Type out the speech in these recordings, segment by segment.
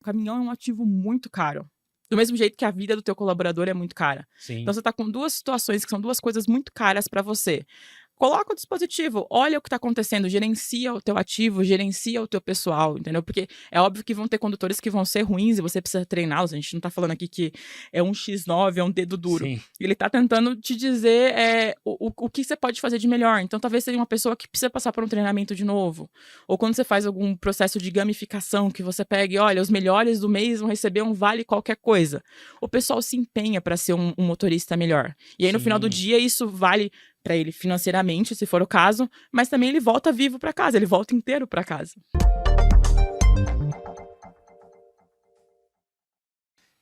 O caminhão é um ativo muito caro. Do mesmo jeito que a vida do teu colaborador é muito cara. Então Sim. você tá com 2 situações que são 2 coisas muito caras para você. Coloca o dispositivo, olha o que está acontecendo, gerencia o teu ativo, gerencia o teu pessoal, entendeu? Porque é óbvio que vão ter condutores que vão ser ruins e você precisa treiná-los. A gente não tá falando aqui que é um X9, é um dedo duro. Sim. Ele tá tentando te dizer, o que você pode fazer de melhor. Então talvez seja uma pessoa que precisa passar por um treinamento de novo. Ou quando você faz algum processo de gamificação, que você pegue, olha, os melhores do mês vão receber um vale qualquer coisa. O pessoal se empenha para ser um motorista melhor. E aí no final do Sim. dia isso vale para ele financeiramente, se for o caso, mas também ele volta vivo para casa, ele volta inteiro para casa.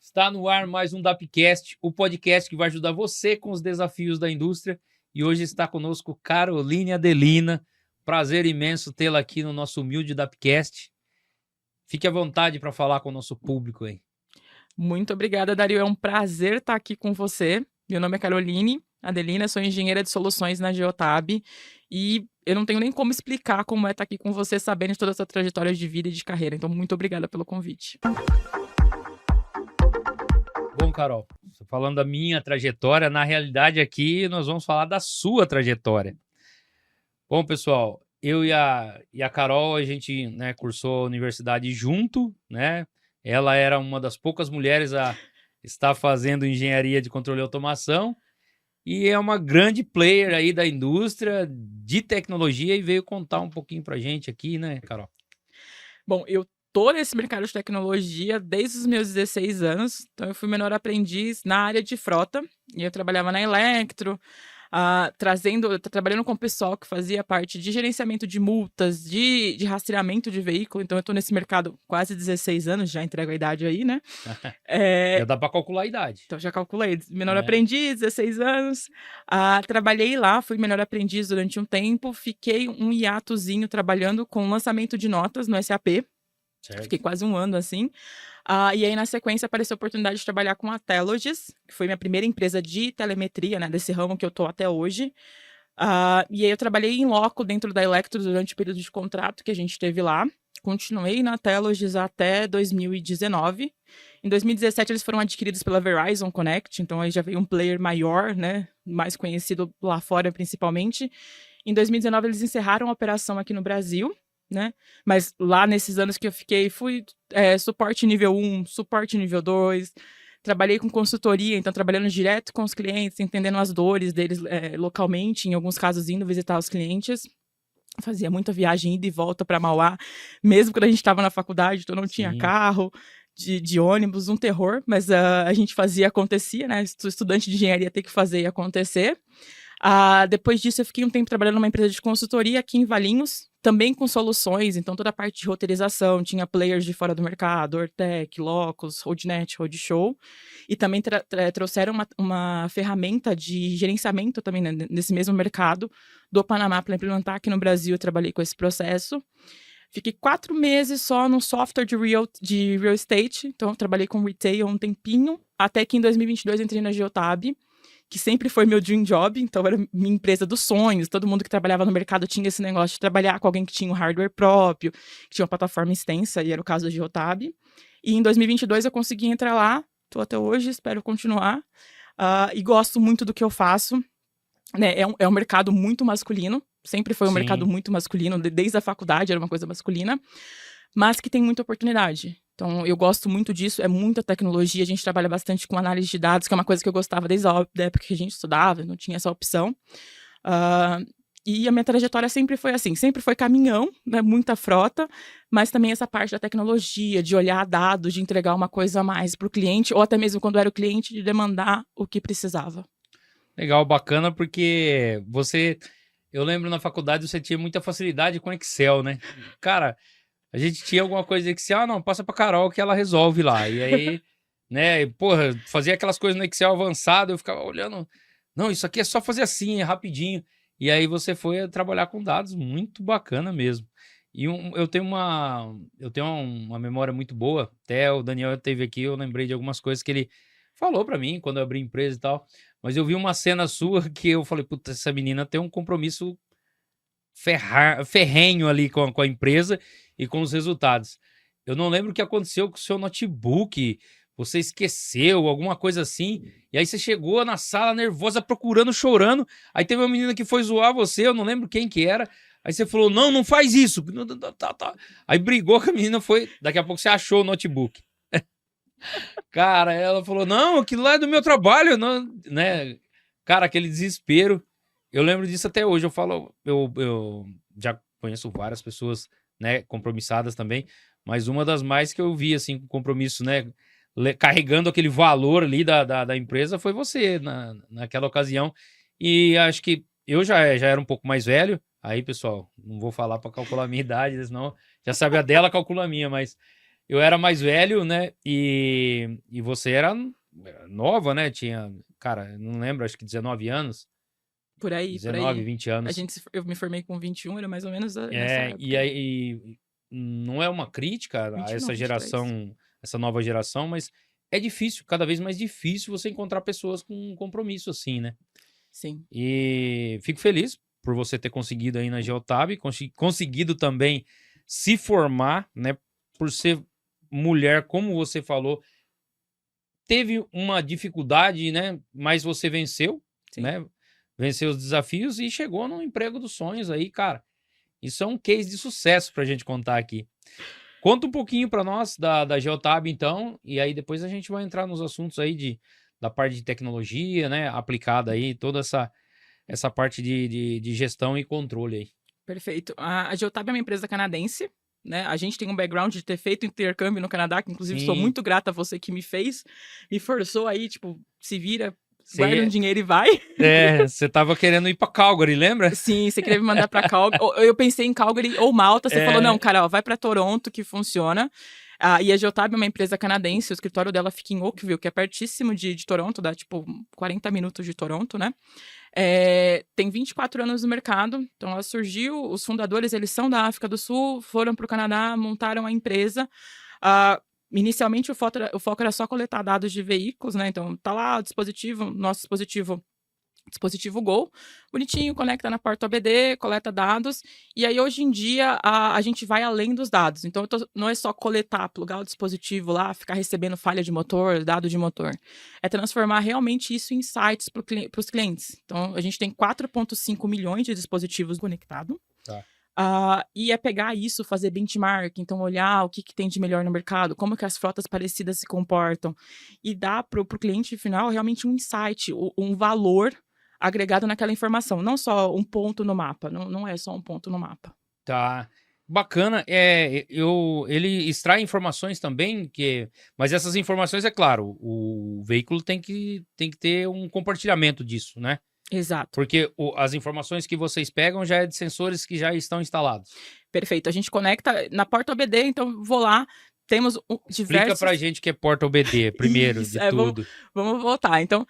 Está no ar mais um Dapcast, o podcast que vai ajudar você com os desafios da indústria. E hoje está conosco Caroline Adelina. Prazer imenso tê-la aqui no nosso humilde Dapcast. Fique à vontade para falar com o nosso público aí. Muito obrigada, Dario. É um prazer estar aqui com você. Meu nome é Caroline Adelina, sou engenheira de soluções na Geotab e eu não tenho nem como explicar como é estar aqui com você, sabendo de toda essa trajetória de vida e de carreira. Então, muito obrigada pelo convite. Bom, Carol, falando da minha trajetória, na realidade aqui nós vamos falar da sua trajetória. Bom, pessoal, eu e a Carol, a gente, né, cursou a universidade junto, né? Ela era uma das poucas mulheres a estar fazendo engenharia de controle e automação e é uma grande player aí da indústria de tecnologia e veio contar um pouquinho pra gente aqui, né, Carol? Bom, eu tô nesse mercado de tecnologia desde os meus 16 anos, então eu fui menor aprendiz na área de frota, e eu trabalhava na Electro, trabalhando com o pessoal que fazia parte de gerenciamento de multas, de rastreamento de veículo, então eu tô nesse mercado quase 16 anos, já entrego a idade aí, né. Já Eh, dá pra calcular a idade, então já calculei, menor né? aprendiz, 16 anos, trabalhei lá, fui menor aprendiz durante um tempo, fiquei um hiatozinho trabalhando com lançamento de notas no SAP, fiquei Certo? quase um ano assim. E aí, na sequência, apareceu a oportunidade de trabalhar com a Telogis, que foi minha primeira empresa de telemetria, né, desse ramo que eu tô até hoje. E aí eu trabalhei em loco dentro da Electro durante o período de contrato que a gente teve lá. Continuei na Telogis até 2019. Em 2017, eles foram adquiridos pela Verizon Connect, então aí já veio um player maior, né, mais conhecido lá fora principalmente. Em 2019, eles encerraram a operação aqui no Brasil, né? Mas lá nesses anos que eu fiquei, fui suporte nível 1, suporte nível 2, trabalhei com consultoria, então trabalhando direto com os clientes, entendendo as dores deles localmente, em alguns casos indo visitar os clientes. Fazia muita viagem ida e volta para Mauá, mesmo quando a gente estava na faculdade, então não tinha Sim. carro, de ônibus, um terror, mas a gente fazia, acontecia, né? Estudante de engenharia tem que fazer e acontecer. Depois disso, eu fiquei um tempo trabalhando numa empresa de consultoria aqui em Valinhos, também com soluções, então toda a parte de roteirização, tinha players de fora do mercado, Ortec, Locus, Roadnet, Roadshow, e também trouxeram uma ferramenta de gerenciamento também, né, nesse mesmo mercado do Panamá para implementar aqui no Brasil. Eu trabalhei com esse processo. Fiquei 4 meses só no software de real estate, então eu trabalhei com retail um tempinho, até que em 2022 entrei na Geotab, que sempre foi meu dream job, então era minha empresa dos sonhos, todo mundo que trabalhava no mercado tinha esse negócio de trabalhar com alguém que tinha um hardware próprio, que tinha uma plataforma extensa, e era o caso da Geotab. E em 2022 eu consegui entrar lá, estou até hoje, espero continuar, e gosto muito do que eu faço, né, é um mercado muito masculino, sempre foi um mercado Sim. muito masculino, desde a faculdade era uma coisa masculina, mas que tem muita oportunidade. Então, eu gosto muito disso, é muita tecnologia, a gente trabalha bastante com análise de dados, que é uma coisa que eu gostava desde a da época que a gente estudava, não tinha essa opção. Ah, e a minha trajetória sempre foi assim, sempre foi caminhão, né, muita frota, mas também essa parte da tecnologia, de olhar dados, de entregar uma coisa a mais para o cliente, ou até mesmo quando era o cliente, de demandar o que precisava. Legal, bacana, porque eu lembro na faculdade você tinha muita facilidade com Excel, né? Cara, a gente tinha alguma coisa de Excel, não, passa pra Carol que ela resolve lá. E aí, né, porra, fazia aquelas coisas no Excel avançado, eu ficava olhando, não, isso aqui é só fazer assim, é rapidinho. E aí você foi trabalhar com dados, muito bacana mesmo. E eu tenho uma memória muito boa, até o Daniel esteve aqui, eu lembrei de algumas coisas que ele falou pra mim quando eu abri empresa e tal. Mas eu vi uma cena sua que eu falei, puta, essa menina tem um compromisso ferrenho ali com a empresa e com os resultados. eu não lembro o que aconteceu com o seu notebook, você esqueceu, alguma coisa assim, e aí você chegou na sala nervosa, procurando, chorando, aí teve uma menina que foi zoar você, eu não lembro quem que era, aí você falou, não, não faz isso, aí brigou com a menina, daqui a pouco você achou o notebook. Cara, ela falou, não, aquilo lá é do meu trabalho, não, né? Cara, aquele desespero, eu lembro disso até hoje, eu já conheço várias pessoas, né, compromissadas também, mas uma das mais que eu vi, assim, com compromisso, né, carregando aquele valor ali da empresa foi você, naquela ocasião, e acho que eu já era um pouco mais velho, aí, pessoal, não vou falar para calcular a minha idade, senão já sabe a dela, calcula a minha, mas eu era mais velho, né, e você era nova, né, tinha, cara, não lembro, acho que 19 anos, Por aí, 19, 20 anos. Eu me formei com 21, era mais ou menos nessa época. E aí, não é uma crítica a 21, essa 23. geração, essa nova geração, mas é difícil, cada vez mais difícil você encontrar pessoas com um compromisso assim, né? Sim. E fico feliz por você ter conseguido aí na Geotab, conseguido também se formar, né? Por ser mulher, como você falou, teve uma dificuldade, né? Mas você venceu, Sim. né? Venceu os desafios e chegou no emprego dos sonhos aí, cara. Isso é um case de sucesso pra gente contar aqui. Conta um pouquinho para nós da Geotab, então, e aí depois a gente vai entrar nos assuntos aí da parte de tecnologia, né? Aplicada aí, toda essa parte de gestão e controle aí. Perfeito. A Geotab é uma empresa canadense, né? A gente tem um background de ter feito intercâmbio no Canadá, que inclusive sou muito grata a você que me fez, me forçou aí, tipo, se vira, guarda um dinheiro e vai. Você tava querendo ir pra Calgary, lembra? Sim, você queria me mandar pra Calgary. Eu pensei em Calgary ou Malta, você falou, não, Carol, vai pra Toronto que funciona. E a Geotab é uma empresa canadense, o escritório dela fica em Oakville, que é pertíssimo de Toronto, dá tipo 40 minutos de Toronto, né? Tem 24 anos no mercado, então ela surgiu, os fundadores, eles são da África do Sul, foram para o Canadá, montaram a empresa. Inicialmente o foco era só coletar dados de veículos, né? Então tá lá o dispositivo, nosso dispositivo Go, bonitinho, conecta na porta OBD, coleta dados, e aí hoje em dia a gente vai além dos dados. Então não é só coletar, plugar o dispositivo lá, ficar recebendo falha de motor, dado de motor. É transformar realmente isso em insights para os clientes. Então a gente tem 4,5 milhões de dispositivos conectados. Tá. E é pegar isso, fazer benchmark, então olhar o que tem de melhor no mercado, como que as frotas parecidas se comportam, e dar para o cliente final realmente um insight, um valor agregado naquela informação, não só um ponto no mapa, não é só um ponto no mapa. Tá. Bacana. Ele extrai informações também, mas essas informações, é claro, o veículo tem que ter um compartilhamento disso, né? Exato. Porque as informações que vocês pegam já é de sensores que já estão instalados. Perfeito. A gente conecta na porta OBD, então vou lá, temos diversos... Explica pra gente que é porta OBD, primeiro de tudo. Vamos voltar. Então,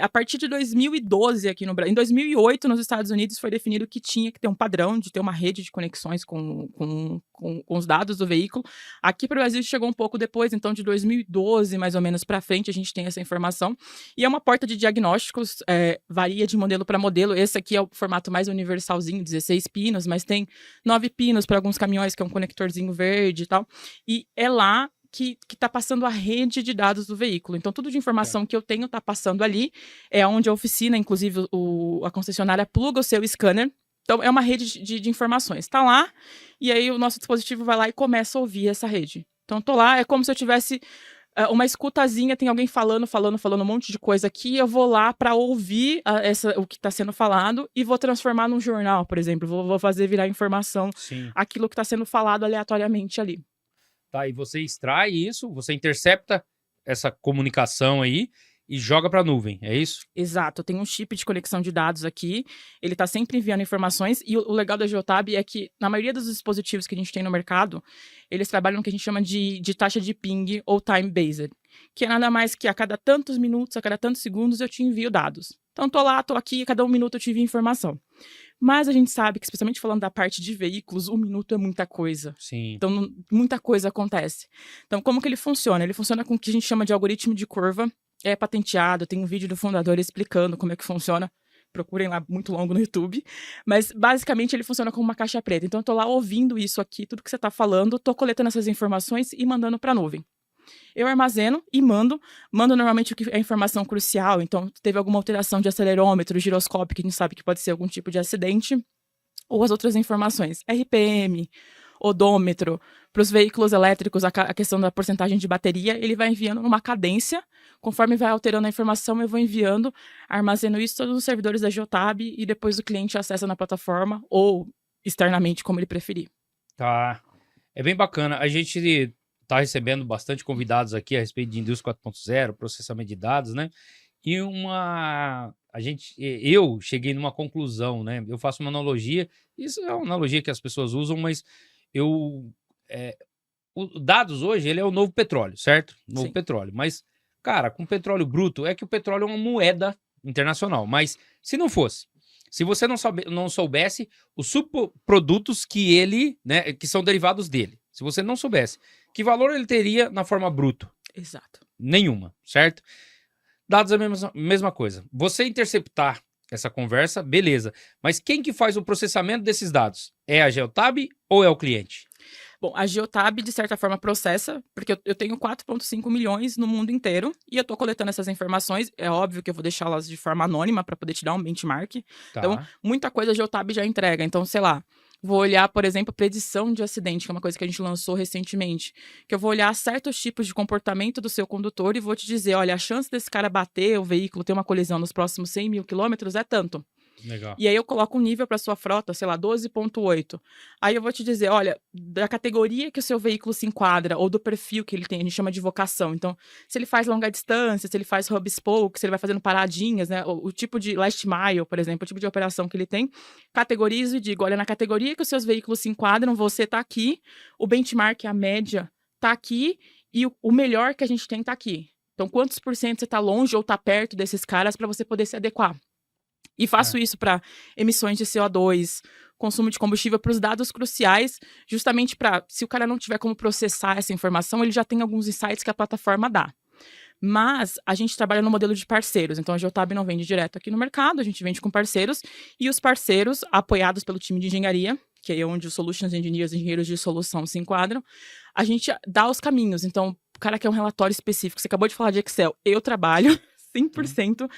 a partir de 2012 aqui no Brasil, em 2008 nos Estados Unidos foi definido que tinha que ter um padrão de ter uma rede de conexões com os dados do veículo. Aqui para o Brasil chegou um pouco depois, então de 2012 mais ou menos para frente a gente tem essa informação. E é uma porta de diagnósticos, varia de modelo para modelo. Esse aqui é o formato mais universalzinho, 16 pinos, mas tem 9 pinos para alguns caminhões, que é um conectorzinho verde e tal. E é lá que está passando a rede de dados do veículo. Então, tudo de informação que eu tenho está passando ali. É onde a oficina, inclusive a concessionária, pluga o seu scanner. Então, é uma rede de informações. Está lá, e aí o nosso dispositivo vai lá e começa a ouvir essa rede. Então, estou lá, é como se eu tivesse uma escutazinha, tem alguém falando um monte de coisa aqui, eu vou lá para ouvir o que está sendo falado e vou transformar num jornal, por exemplo. Vou fazer virar informação. Sim. Aquilo que está sendo falado aleatoriamente ali. Tá, e você extrai isso, você intercepta essa comunicação aí e joga para a nuvem, é isso? Exato, tem um chip de conexão de dados aqui, ele está sempre enviando informações, e o legal da Geotab é que, na maioria dos dispositivos que a gente tem no mercado, eles trabalham no que a gente chama de taxa de ping ou time-based, que é nada mais que a cada tantos minutos, a cada tantos segundos eu te envio dados. Então, tô lá, tô aqui, a cada um minuto eu te envio informação. Mas a gente sabe que, especialmente falando da parte de veículos, um minuto é muita coisa. Sim. Então, muita coisa acontece. Então, como que ele funciona? Ele funciona com o que a gente chama de algoritmo de curva. É patenteado, tem um vídeo do fundador explicando como é que funciona. procurem lá, muito longo no YouTube, mas basicamente ele funciona como uma caixa preta. Então eu tô lá ouvindo isso aqui, tudo que você tá falando, tô coletando essas informações e mandando pra nuvem. Eu armazeno e mando normalmente o que é informação crucial, então teve alguma alteração de acelerômetro, giroscópio, que a gente sabe que pode ser algum tipo de acidente, ou as outras informações, RPM, odômetro, para os veículos elétricos, a questão da porcentagem de bateria, ele vai enviando numa cadência, conforme vai alterando a informação, eu vou enviando, armazeno isso todos os servidores da Geotab e depois o cliente acessa na plataforma ou externamente, como ele preferir. Tá. É bem bacana. A gente tá recebendo bastante convidados aqui a respeito de indústria 4.0, processamento de dados, né? E eu cheguei numa conclusão, né? Eu faço uma analogia, isso é uma analogia que as pessoas usam, mas o dados hoje, ele é o novo petróleo, certo? Novo Sim. petróleo. Mas, cara, com petróleo bruto, é que o petróleo é uma moeda internacional. Mas se não fosse, se você não soubesse os subprodutos que ele, né, que são derivados dele, se você não soubesse, que valor ele teria na forma bruto? Exato. Nenhuma, certo? Dados é a mesma coisa. Você interceptar essa conversa, beleza. Mas quem que faz o processamento desses dados? É a Geotab ou é o cliente? Bom, a Geotab, de certa forma, processa, porque eu tenho 4,5 milhões no mundo inteiro e eu tô coletando essas informações. É óbvio que eu vou deixá-las de forma anônima para poder te dar um benchmark. Tá. Então, muita coisa a Geotab já entrega. Então, sei lá, vou olhar, por exemplo, predição de acidente, que é uma coisa que a gente lançou recentemente. Que eu vou olhar certos tipos de comportamento do seu condutor e vou te dizer, olha, a chance desse cara bater o veículo, ter uma colisão nos próximos 100 mil quilômetros é tanto. Legal. E aí eu coloco um nível para sua frota, sei lá, 12,8. Aí eu vou te dizer, olha, da categoria que o seu veículo se enquadra, ou do perfil que ele tem, a gente chama de vocação. Então, se ele faz longa distância, se ele faz hub spoke, se ele vai fazendo paradinhas, né? O tipo de last mile, por exemplo, o tipo de operação que ele tem, categorizo e digo, olha, na categoria que os seus veículos se enquadram, você tá aqui, o benchmark, a média, tá aqui, e o melhor que a gente tem tá aqui. Então, quantos por cento você tá longe ou tá perto desses caras para você poder se adequar? E faço isso para emissões de CO2, consumo de combustível, para os dados cruciais, justamente para, se o cara não tiver como processar essa informação, ele já tem alguns insights que a plataforma dá. Mas a gente trabalha no modelo de parceiros, então a Geotab não vende direto aqui no mercado, a gente vende com parceiros, e os parceiros, apoiados pelo time de engenharia, que é onde os Solutions Engineers, engenheiros de solução se enquadram, a gente dá os caminhos. Então, o cara quer um relatório específico, você acabou de falar de Excel, eu trabalho 100%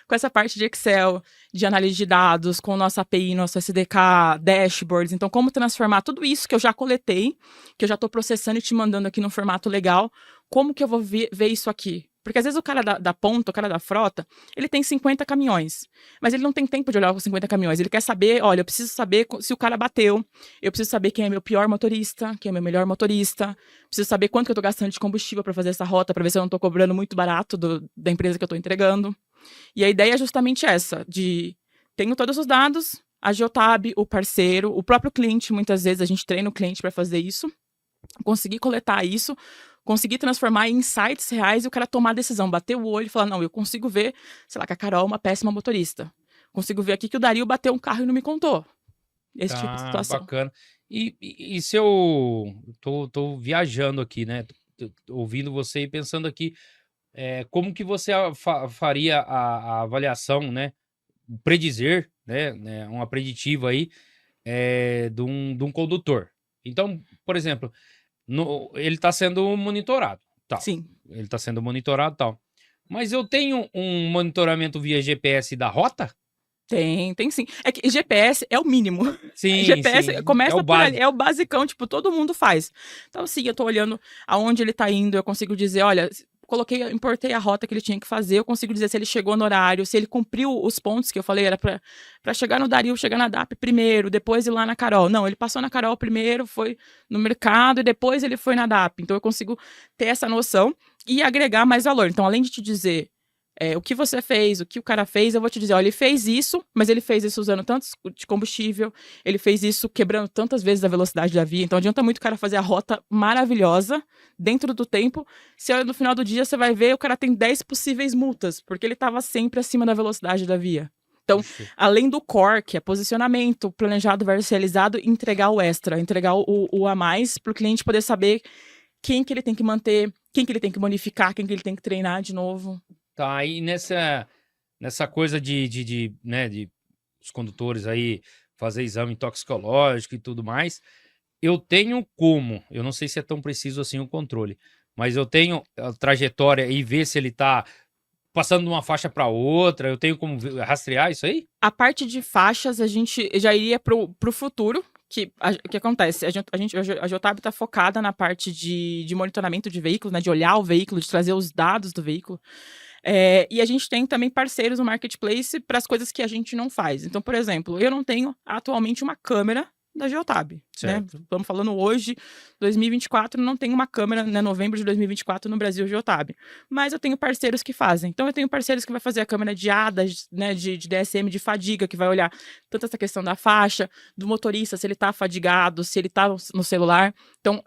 com essa parte de Excel, de análise de dados, com nossa API, nosso SDK, dashboards. Então, como transformar tudo isso que eu já coletei, que eu já estou processando e te mandando aqui no formato legal, como que eu vou ver isso aqui? Porque às vezes o cara da ponta, o cara da frota, ele tem 50 caminhões, mas ele não tem tempo de olhar os 50 caminhões. Ele quer saber, olha, eu preciso saber se o cara bateu, eu preciso saber quem é meu pior motorista, quem é meu melhor motorista, preciso saber quanto que eu tô gastando de combustível para fazer essa rota, para ver se eu não tô cobrando muito barato da empresa que eu tô entregando. E a ideia é justamente essa, de tenho todos os dados, a Geotab, o parceiro, o próprio cliente, muitas vezes a gente treina o cliente para fazer isso, conseguir coletar isso, conseguir transformar em insights reais e o cara tomar a decisão, bater o olho e falar, não, eu consigo ver, sei lá, que a Carol é uma péssima motorista. Consigo ver aqui que o Dario bateu um carro e não me contou. Esse tipo de situação. Bacana. E se eu tô viajando aqui, né? Ouvindo você e pensando aqui, como que você faria a avaliação, né? Predizer, né? Uma preditiva aí de um condutor. Então, por exemplo, ele está sendo monitorado, tal. Sim. Ele está sendo monitorado, tal. Mas eu tenho um monitoramento via GPS da rota? Tem sim. É que GPS é o mínimo. Sim, GPS sim. começa É o por ali, básico. é o basicão, tipo, todo mundo faz. Então, assim, eu tô olhando aonde ele tá indo, eu consigo dizer, olha, importei a rota que ele tinha que fazer, eu consigo dizer se ele chegou no horário, se ele cumpriu os pontos que eu falei, era pra chegar no Dario, chegar na DAP primeiro, depois ir lá na Carol. Não, ele passou na Carol primeiro, foi no mercado e depois ele foi na DAP. Então, eu consigo ter essa noção e agregar mais valor. Então, além de te dizer o que você fez, o que o cara fez, eu vou te dizer, olha, ele fez isso, mas ele fez isso usando tanto de combustível, ele fez isso quebrando tantas vezes a velocidade da via, então adianta muito o cara fazer a rota maravilhosa, dentro do tempo, se no final do dia você vai ver, o cara tem 10 possíveis multas, porque ele estava sempre acima da velocidade da via. Então, além do core, que é posicionamento, planejado versus realizado, entregar o extra, entregar o a mais, para o cliente poder saber quem que ele tem que manter, quem que ele tem que bonificar, quem que ele tem que treinar de novo. Tá, aí nessa coisa né, de os condutores aí fazer exame toxicológico e tudo mais, eu tenho como, eu não sei se é tão preciso assim o controle, mas eu tenho a trajetória e ver se ele tá passando de uma faixa para outra, eu tenho como rastrear isso aí? A parte de faixas, a gente já iria pro futuro, que acontece? A Geotab está focada na parte de monitoramento de veículos, né, de olhar o veículo, de trazer os dados do veículo. E a gente tem também parceiros no marketplace para as coisas que a gente não faz. Então, por exemplo, eu não tenho atualmente uma câmera da Geotab, né? Certo. Estamos falando hoje, 2024, não tem uma câmera, né, novembro de 2024 no Brasil Geotab. Mas eu tenho parceiros que fazem. Então, eu tenho parceiros que vai fazer a câmera de ADAS, né, de DSM, de fadiga, que vai olhar tanto essa questão da faixa, do motorista, se ele está fadigado, se ele está no celular. Então,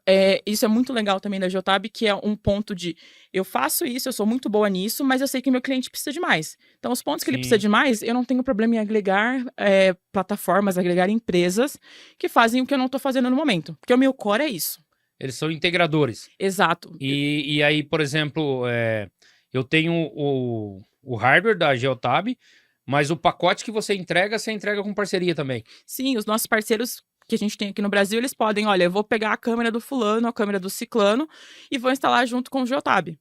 isso é muito legal também da Geotab, que é um ponto de eu faço isso, eu sou muito boa nisso, mas eu sei que meu cliente precisa de mais. Então, os pontos que ele precisa de mais, eu não tenho problema em agregar plataformas, agregar empresas que fazem o que eu não estou fazendo no momento. Porque o meu core é isso. Eles são integradores. Exato. E aí, por exemplo, eu tenho o hardware da Geotab, mas o pacote que você entrega com parceria também. Sim, os nossos parceiros que a gente tem aqui no Brasil, eles podem, olha, eu vou pegar a câmera do fulano, a câmera do ciclano e vou instalar junto com o Geotab.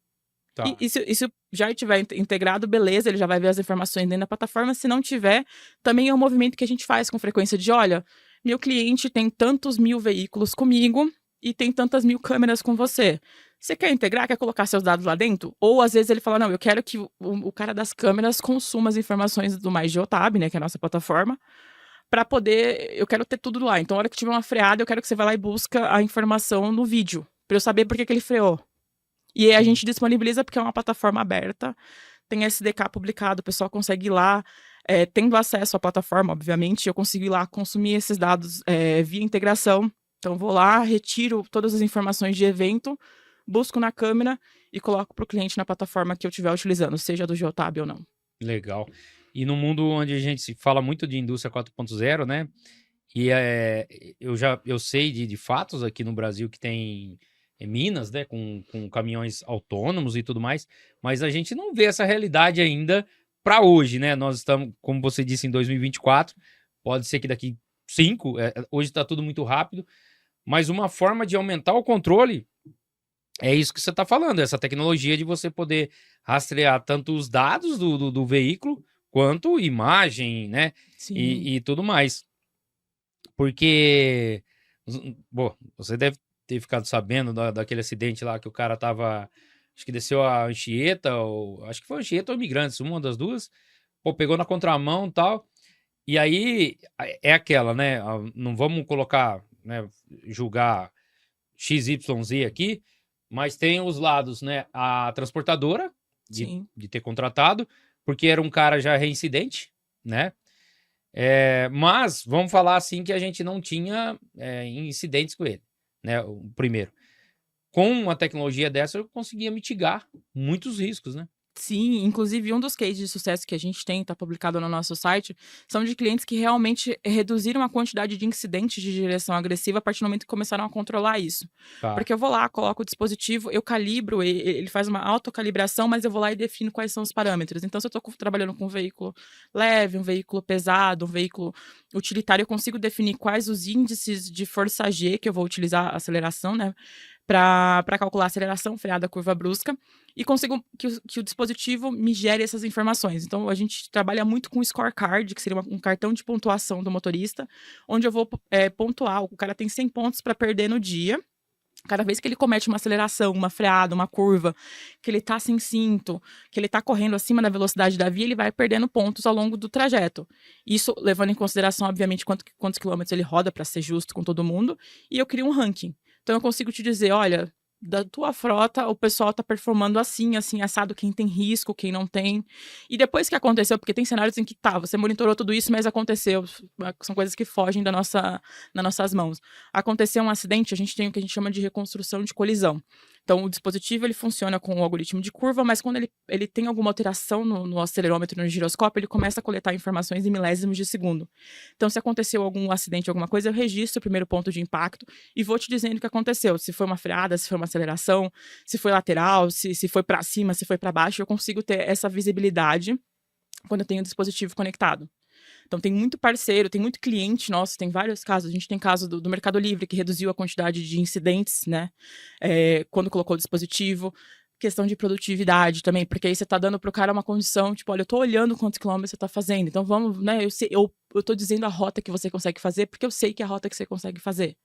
Tá. E se já estiver integrado, beleza, ele já vai ver as informações dentro da plataforma. Se não tiver, também é um movimento que a gente faz com frequência de, olha, meu cliente tem tantos mil veículos comigo e tem tantas mil câmeras com você. Você quer integrar, quer colocar seus dados lá dentro? Ou às vezes ele fala, não, eu quero que o cara das câmeras consuma as informações do Mais Geotab, né, que é a nossa plataforma, para poder, eu quero ter tudo lá. Então, na hora que tiver uma freada, eu quero que você vá lá e busca a informação no vídeo, para eu saber por que ele freou. E aí a gente disponibiliza porque é uma plataforma aberta, tem SDK publicado, o pessoal consegue ir lá, tendo acesso à plataforma, obviamente, eu consigo ir lá consumir esses dados via integração. Então, vou lá, retiro todas as informações de evento, busco na câmera e coloco para o cliente na plataforma que eu estiver utilizando, seja do Geotab ou não. Legal. E no mundo onde a gente se fala muito de indústria 4.0, né? E eu sei de fatos aqui no Brasil que tem minas, né? Com caminhões autônomos e tudo mais, mas a gente não vê essa realidade ainda para hoje, né? Nós estamos, como você disse, em 2024, pode ser que daqui 5, hoje está tudo muito rápido, mas uma forma de aumentar o controle é isso que você está falando, essa tecnologia de você poder rastrear tanto os dados do veículo, quanto imagem, né? Sim. E tudo mais. Porque, bom, você deve ter ficado sabendo daquele acidente lá que o cara tava, acho que desceu a Anchieta, ou acho que foi a Anchieta ou Imigrantes, uma das duas, pô, pegou na contramão e tal, e aí é aquela, né? Não vamos colocar, né, julgar XYZ aqui, mas tem os lados, né? A transportadora de ter contratado, porque era um cara já reincidente, né? Mas vamos falar assim que a gente não tinha incidentes com ele, né? O primeiro. Com uma tecnologia dessa, eu conseguia mitigar muitos riscos, né? Sim, inclusive um dos cases de sucesso que a gente tem, está publicado no nosso site, são de clientes que realmente reduziram a quantidade de incidentes de direção agressiva a partir do momento que começaram a controlar isso. Tá. Porque eu vou lá, coloco o dispositivo, eu calibro, ele faz uma autocalibração, mas eu vou lá e defino quais são os parâmetros. Então, se eu estou trabalhando com um veículo leve, um veículo pesado, um veículo utilitário, eu consigo definir quais os índices de força G que eu vou utilizar, a aceleração, né? Para calcular a aceleração, freada, curva brusca, e consigo que o dispositivo me gere essas informações. Então, a gente trabalha muito com o scorecard, que seria um cartão de pontuação do motorista, onde eu vou pontuar. O cara tem 100 pontos para perder no dia. Cada vez que ele comete uma aceleração, uma freada, uma curva, que ele tá sem cinto, que ele tá correndo acima da velocidade da via, ele vai perdendo pontos ao longo do trajeto. Isso levando em consideração, obviamente, quantos quilômetros ele roda para ser justo com todo mundo. E eu crio um ranking. Então eu consigo te dizer, olha, da tua frota, o pessoal tá performando assim, assim, assado, quem tem risco, quem não tem. E depois que aconteceu, porque tem cenários em que você monitorou tudo isso, mas aconteceu, são coisas que fogem das nossas mãos. Aconteceu um acidente, a gente tem o que a gente chama de reconstrução de colisão. Então, o dispositivo, ele funciona com o algoritmo de curva, mas quando ele tem alguma alteração no acelerômetro, no giroscópio, ele começa a coletar informações em milésimos de segundo. Então, se aconteceu algum acidente, alguma coisa, eu registro o primeiro ponto de impacto e vou te dizendo o que aconteceu. Se foi uma freada, se foi uma aceleração, se foi lateral, se foi para cima, se foi para baixo, eu consigo ter essa visibilidade quando eu tenho o dispositivo conectado. Então, tem muito parceiro, tem muito cliente nosso, tem vários casos. A gente tem caso do Mercado Livre, que reduziu a quantidade de incidentes, né? Quando colocou o dispositivo. Questão de produtividade também, porque aí você tá dando pro cara uma condição, tipo, olha, eu tô olhando quantos quilômetros você tá fazendo, então vamos, né? Eu tô dizendo a rota que você consegue fazer, porque eu sei que é a rota que você consegue fazer.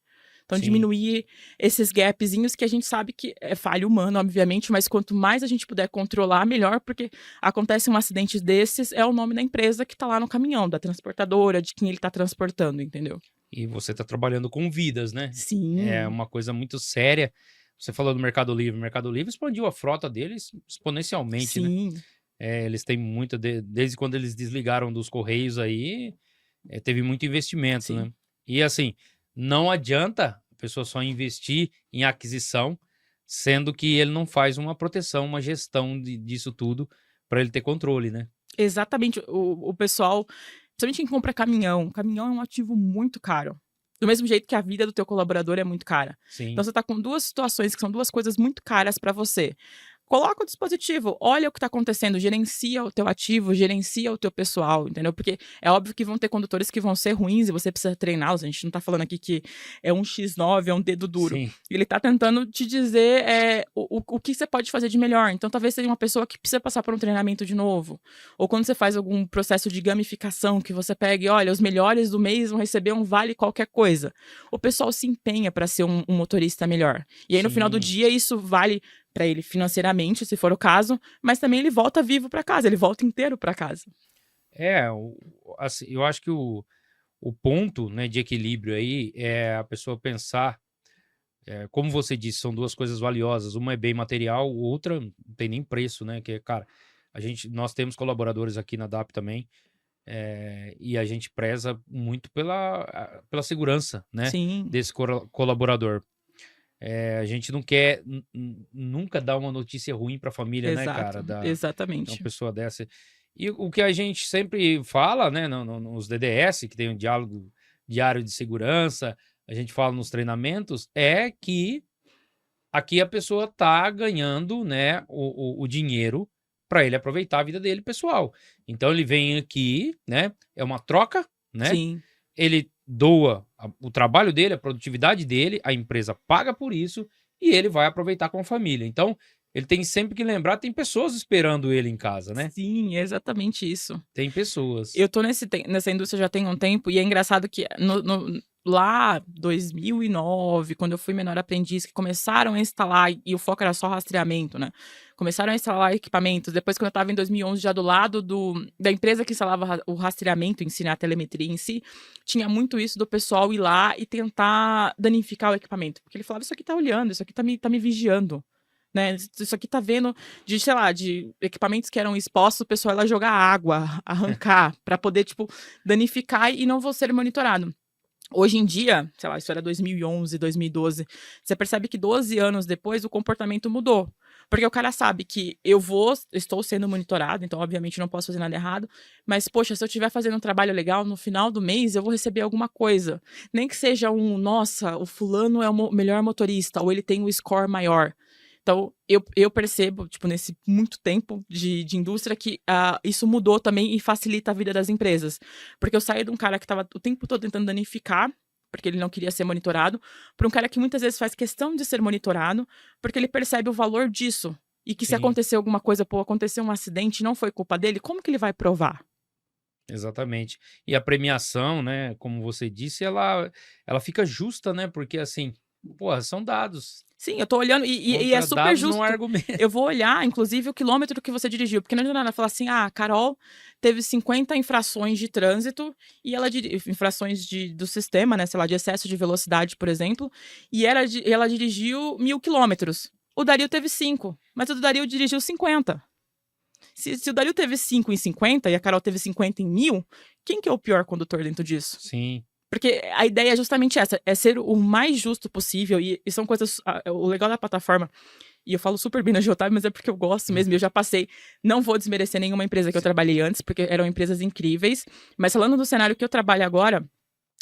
Então, Sim. diminuir esses gapzinhos que a gente sabe que é falha humana, obviamente, mas quanto mais a gente puder controlar, melhor, porque acontece um acidente desses, é o nome da empresa que tá lá no caminhão, da transportadora, de quem ele tá transportando, entendeu? E você tá trabalhando com vidas, né? Sim. É uma coisa muito séria. Você falou do Mercado Livre. O Mercado Livre expandiu a frota deles exponencialmente, né? Sim. Eles têm muito... Desde quando eles desligaram dos Correios aí, teve muito investimento, Sim. né? E assim, não adianta a pessoa só investir em aquisição, sendo que ele não faz uma proteção, uma gestão disso tudo para ele ter controle, né? Exatamente. O pessoal, principalmente quem compra caminhão é um ativo muito caro. Do mesmo jeito que a vida do teu colaborador é muito cara. Sim. Então, você tá com duas situações que são duas coisas muito caras para você. Coloca o dispositivo, olha o que tá acontecendo, gerencia o teu ativo, gerencia o teu pessoal, entendeu? Porque é óbvio que vão ter condutores que vão ser ruins e você precisa treiná-los. A gente não tá falando aqui que é um X9, é um dedo duro. Sim. Ele tá tentando te dizer o que você pode fazer de melhor. Então, talvez seja uma pessoa que precisa passar por um treinamento de novo. Ou quando você faz algum processo de gamificação, que você pegue, olha, os melhores do mês vão receber um vale qualquer coisa. O pessoal se empenha para ser um motorista melhor. E aí, no final do dia, isso vale para ele financeiramente, se for o caso, mas também ele volta vivo para casa, ele volta inteiro para casa. Assim, eu acho que o ponto, né, de equilíbrio aí é a pessoa pensar, como você disse, são duas coisas valiosas. Uma é bem material, outra não tem nem preço, né? Que, cara, nós temos colaboradores aqui na DAP também, e a gente preza muito pela segurança, né, Sim. desse colaborador. A gente não quer nunca dar uma notícia ruim para a família, né, cara? Exatamente. Uma pessoa dessa. E o que a gente sempre fala, né, nos DDS, que tem um diálogo diário de segurança, a gente fala nos treinamentos, é que aqui a pessoa tá ganhando, né, o dinheiro para ele aproveitar a vida dele pessoal. Então ele vem aqui, né, é uma troca, né? Sim. Ele doa o trabalho dele, a produtividade dele, a empresa paga por isso e ele vai aproveitar com a família. Então, ele tem sempre que lembrar, tem pessoas esperando ele em casa, né? Sim, é exatamente isso. Tem pessoas. Eu tô nessa indústria já tem um tempo e é engraçado que lá 2009, quando eu fui menor aprendiz, que começaram a instalar, e o foco era só rastreamento, né? Começaram a instalar equipamentos. Depois, quando eu estava em 2011, já do lado da empresa que instalava o rastreamento em si, né, a telemetria em si, tinha muito isso do pessoal ir lá e tentar danificar o equipamento. Porque ele falava, isso aqui tá olhando, isso aqui tá me vigiando. Né? Isso aqui tá vendo de, sei lá, de equipamentos que eram expostos, o pessoal ia lá jogar água, arrancar, para poder, tipo, danificar e não vou ser monitorado. Hoje em dia, sei lá, isso era 2011, 2012, você percebe que 12 anos depois o comportamento mudou. Porque o cara sabe que estou sendo monitorado, então obviamente não posso fazer nada errado, mas poxa, se eu estiver fazendo um trabalho legal, no final do mês eu vou receber alguma coisa. Nem que seja nossa, o fulano é o melhor motorista, ou ele tem um score maior. Então, eu percebo, tipo, nesse muito tempo de indústria, que isso mudou também e facilita a vida das empresas. Porque eu saí de um cara que estava o tempo todo tentando danificar, porque ele não queria ser monitorado, para um cara que muitas vezes faz questão de ser monitorado, porque ele percebe o valor disso. E que se acontecer alguma coisa, aconteceu um acidente, não foi culpa dele, como que ele vai provar? Exatamente. E a premiação, né, como você disse, ela fica justa, né? Porque assim, porra, são dados. Sim, eu tô olhando e é super dados justo. não é argumento. Eu vou olhar, inclusive, o quilômetro que você dirigiu, porque não adianta nada falar assim, a Carol teve 50 infrações de trânsito e infrações do sistema, né, sei lá, de excesso de velocidade, por exemplo, e ela dirigiu 1.000 quilômetros. O Dario teve 5, mas o do Dario dirigiu 50. Se o Dario teve 5 em 50 e a Carol teve 50 em 1.000, quem que é o pior condutor dentro disso? Sim. Porque a ideia é justamente essa, é ser o mais justo possível, e são coisas, o legal da plataforma, e eu falo super bem na Geotab, mas é porque eu gosto mesmo, eu já passei, não vou desmerecer nenhuma empresa que eu trabalhei antes, porque eram empresas incríveis, mas falando do cenário que eu trabalho agora,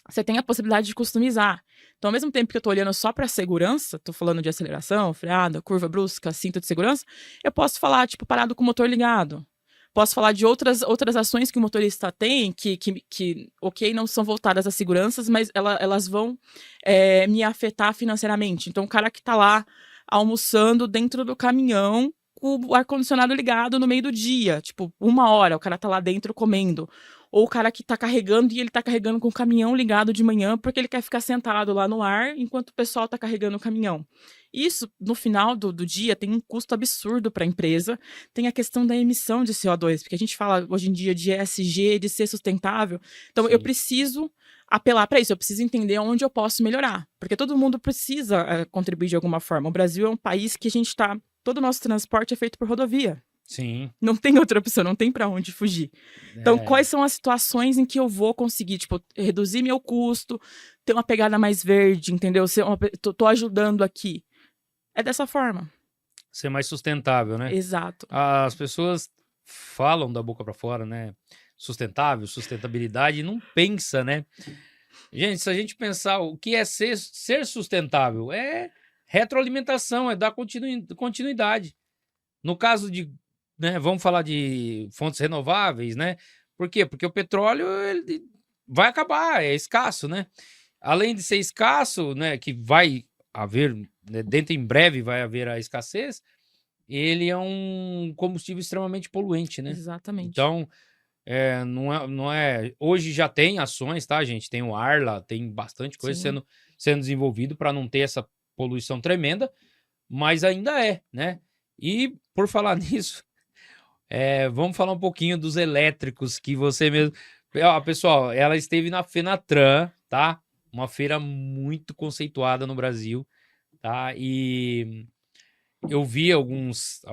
você tem a possibilidade de customizar. Então, ao mesmo tempo que eu tô olhando só para segurança, tô falando de aceleração, freada, curva brusca, cinto de segurança, eu posso falar, tipo, parado com o motor ligado. Posso falar de outras ações que o motorista tem, que ok, não são voltadas a seguranças, mas elas vão me afetar financeiramente. Então, o cara que está lá almoçando dentro do caminhão, com o ar-condicionado ligado no meio do dia, tipo, 1 hora, o cara tá lá dentro comendo. Ou o cara que tá carregando e ele tá carregando com o caminhão ligado de manhã porque ele quer ficar sentado lá no ar enquanto o pessoal tá carregando o caminhão. Isso, no final do dia, tem um custo absurdo para a empresa. Tem a questão da emissão de CO2, porque a gente fala hoje em dia de ESG, de ser sustentável. Então, eu Sim. preciso apelar para isso, eu preciso entender onde eu posso melhorar. Porque todo mundo precisa contribuir de alguma forma. O Brasil é um país que a gente está... Todo o nosso transporte é feito por rodovia. Sim. Não tem outra opção, não tem para onde fugir. Então, É. quais são as situações em que eu vou conseguir, tipo, reduzir meu custo, ter uma pegada mais verde, entendeu? Tô ajudando aqui. É dessa forma. Ser mais sustentável, né? Exato. As pessoas falam da boca para fora, né? Sustentável, sustentabilidade, e não pensa, né? Gente, se a gente pensar o que é ser sustentável, é retroalimentação, é dar continuidade. No caso de, né, vamos falar de fontes renováveis, né? Por quê? Porque o petróleo ele vai acabar, é escasso, né? Além de ser escasso, né, que vai haver, né, dentro em breve vai haver a escassez, ele é um combustível extremamente poluente, né? Exatamente. Então, não é. Hoje já tem ações, tá, gente? Tem o Arla, tem bastante coisa Sim. sendo desenvolvido para não ter essa poluição tremenda, mas ainda é, né? E por falar nisso, vamos falar um pouquinho dos elétricos que você mesmo. Ó, pessoal, ela esteve na Fenatran, tá? Uma feira muito conceituada no Brasil, tá? E eu vi alguns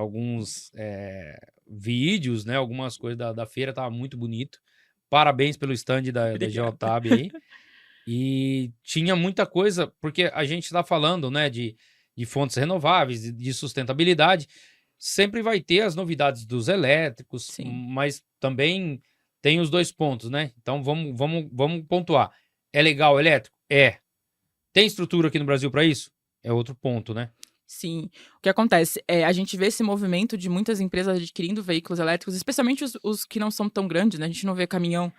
vídeos, né? Algumas coisas da feira, tava muito bonito. Parabéns pelo stand da Geotab aí. E tinha muita coisa, porque a gente está falando, né, de fontes renováveis, de sustentabilidade. Sempre vai ter as novidades dos elétricos, Sim. mas também tem os dois pontos, né? Então vamos pontuar. É legal o elétrico? É. Tem estrutura aqui no Brasil para isso? É outro ponto, né? Sim. O que acontece? A gente vê esse movimento de muitas empresas adquirindo veículos elétricos, especialmente os que não são tão grandes, né? A gente não vê caminhão,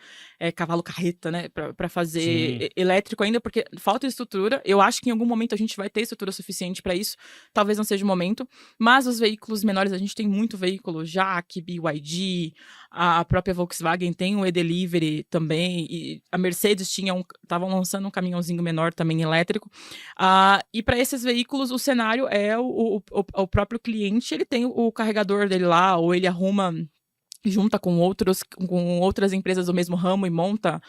cavalo carreta, né? Para fazer elétrico ainda, porque falta estrutura. Eu acho que em algum momento a gente vai ter estrutura suficiente para isso. Talvez não seja o momento. Mas os veículos menores, a gente tem muito veículo, Jaque, BYD, a própria Volkswagen tem o e-Delivery também, e a Mercedes estavam lançando um caminhãozinho menor também elétrico. E para esses veículos, o cenário o próprio cliente, ele tem o carregador dele lá, ou ele junta com outras empresas do mesmo ramo e monta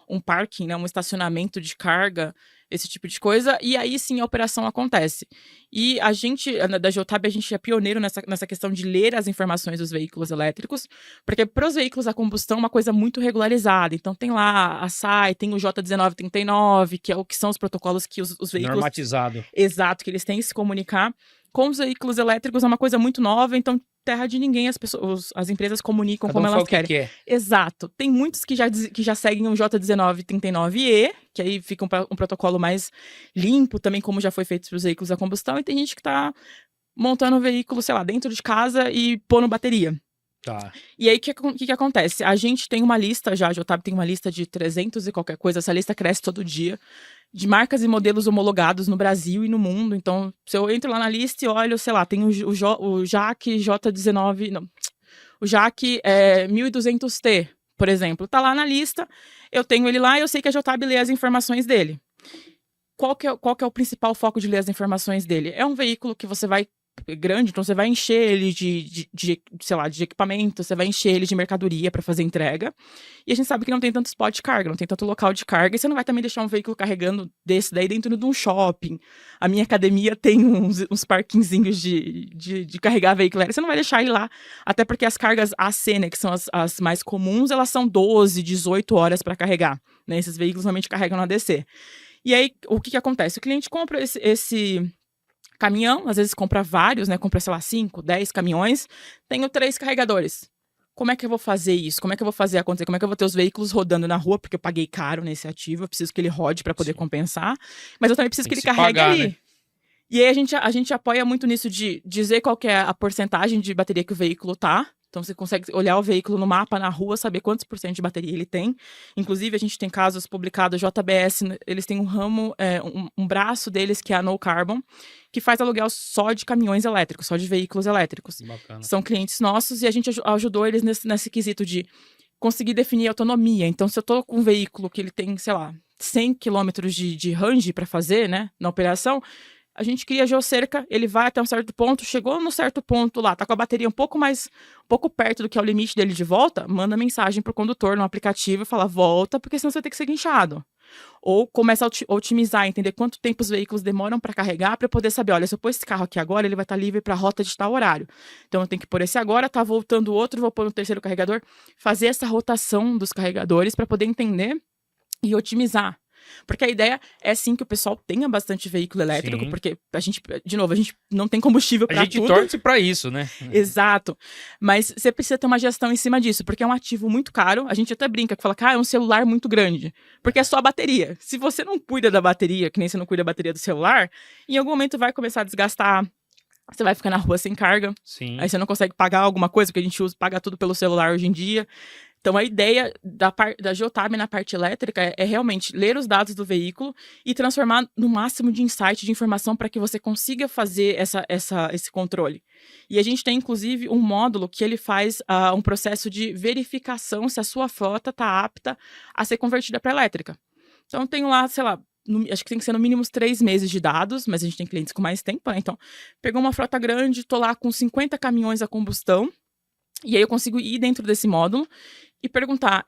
um parking, né, um estacionamento de carga, esse tipo de coisa, e aí sim a operação acontece. E a gente, da Geotab, a gente é pioneiro nessa questão de ler as informações dos veículos elétricos, porque para os veículos a combustão é uma coisa muito regularizada. Então tem lá a SAI, tem o J1939, que são os protocolos que os veículos... Normatizado. Exato, que eles têm que se comunicar. Com os veículos elétricos é uma coisa muito nova, então terra de ninguém, as empresas comunicam como elas querem. Que Exato. Tem muitos que já seguem o J1939E, que aí fica um protocolo mais limpo, também como já foi feito para os veículos a combustão, e tem gente que está montando o veículo, sei lá, dentro de casa e pondo bateria. Tá. E aí, o que acontece? A gente tem uma lista já, a Geotab tem uma lista de 300 e qualquer coisa, essa lista cresce todo dia, de marcas e modelos homologados no Brasil e no mundo. Então, se eu entro lá na lista e olho, sei lá, tem o Jaque J19, não, o Jaque 1200T, por exemplo, tá lá na lista, eu tenho ele lá e eu sei que a Geotab lê as informações dele. Qual que é o principal foco de ler as informações dele? É um veículo que você vai grande, então você vai encher ele sei lá, de equipamento, você vai encher ele de mercadoria para fazer entrega. E a gente sabe que não tem tanto spot de carga, não tem tanto local de carga, e você não vai também deixar um veículo carregando desse daí dentro de um shopping. A minha academia tem uns parquinzinhos de carregar veículo, você não vai deixar ele lá, até porque as cargas AC, né, que são as mais comuns, elas são 12, 18 horas para carregar, né? Esses veículos normalmente carregam na DC. E aí, o que acontece? O cliente compra esse caminhão, às vezes compra vários, né? Compra, sei lá, 5, 10 caminhões. Tenho 3 carregadores. Como é que eu vou fazer isso? Como é que eu vou fazer acontecer? Como é que eu vou ter os veículos rodando na rua? Porque eu paguei caro nesse ativo, eu preciso que ele rode para poder compensar. Mas eu também preciso que ele carregue ali. Né? E aí a gente apoia muito nisso de dizer qual que é a porcentagem de bateria que o veículo tá. Então, você consegue olhar o veículo no mapa, na rua, saber quantos por cento de bateria ele tem. Inclusive, a gente tem casos publicados, JBS, eles têm um ramo, um braço deles que é a No Carbon, que faz aluguel só de caminhões elétricos, só de veículos elétricos. Bacana. São clientes nossos e a gente ajudou eles nesse quesito de conseguir definir autonomia. Então, se eu tô com um veículo que ele tem, sei lá, 100 quilômetros de range para fazer, né, na operação, a gente cria a geocerca, ele vai até um certo ponto, chegou no certo ponto lá, tá com a bateria um pouco perto do que é o limite dele de volta, manda mensagem pro condutor no aplicativo e fala, volta, porque senão você vai ter que ser guinchado. Ou começa a otimizar, entender quanto tempo os veículos demoram para carregar, para poder saber, olha, se eu pôr esse carro aqui agora, ele vai estar livre para a rota de tal horário. Então eu tenho que pôr esse agora, tá voltando o outro, vou pôr no terceiro carregador, fazer essa rotação dos carregadores para poder entender e otimizar. Porque a ideia é sim que o pessoal tenha bastante veículo elétrico, Sim. porque a gente não tem combustível A para gente tudo. torce pra isso, né? Exato. Mas você precisa ter uma gestão em cima disso, porque é um ativo muito caro. A gente até brinca que fala que é um celular muito grande, porque é só a bateria. Se você não cuida da bateria, que nem você não cuida da bateria do celular, em algum momento vai começar a desgastar. Você vai ficar na rua sem carga. Sim. Aí você não consegue pagar alguma coisa, porque a gente paga tudo pelo celular hoje em dia. Então, a ideia da Geotab na parte elétrica é realmente ler os dados do veículo e transformar no máximo de insight, de informação, para que você consiga fazer esse controle. E a gente tem, inclusive, um módulo que ele faz um processo de verificação se a sua frota está apta a ser convertida para elétrica. Então, eu tenho lá, sei lá, acho que tem que ser no mínimo 3 meses de dados, mas a gente tem clientes com mais tempo, né? Então, pegou uma frota grande, tô lá com 50 caminhões a combustão, e aí eu consigo ir dentro desse módulo e perguntar,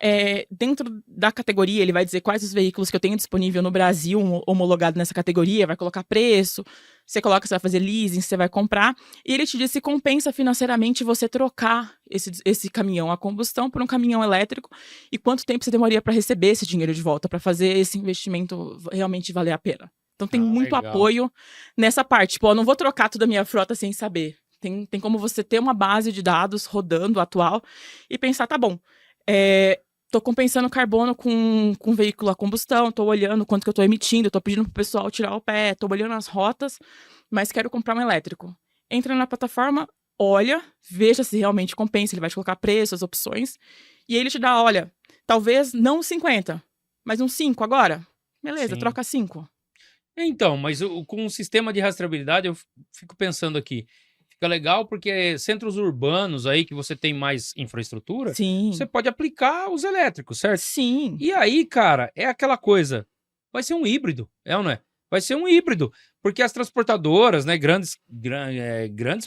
dentro da categoria, ele vai dizer quais os veículos que eu tenho disponível no Brasil, homologado nessa categoria, vai colocar preço, você coloca se vai fazer leasing, se você vai comprar, e ele te diz se compensa financeiramente você trocar esse caminhão a combustão por um caminhão elétrico e quanto tempo você demoraria para receber esse dinheiro de volta, para fazer esse investimento realmente valer a pena. Então tem muito legal. apoio nessa parte. Tipo, eu não vou trocar toda a minha frota sem saber. Tem como você ter uma base de dados rodando atual e pensar, tá bom, tô compensando carbono com veículo a combustão, tô olhando quanto que eu tô emitindo, tô pedindo pro pessoal tirar o pé, tô olhando as rotas, mas quero comprar um elétrico. Entra na plataforma, olha, veja se realmente compensa, ele vai te colocar preço, as opções, e aí ele te dá, olha, talvez não 50, mas um 5 agora. Beleza, Sim. troca 5. Então, mas com o sistema de rastreabilidade, eu fico pensando aqui, fica legal porque centros urbanos aí que você tem mais infraestrutura, Sim. você pode aplicar os elétricos, certo? Sim. E aí, cara, é aquela coisa, vai ser um híbrido, ou não é? Vai ser um híbrido, porque as transportadoras, né, grandes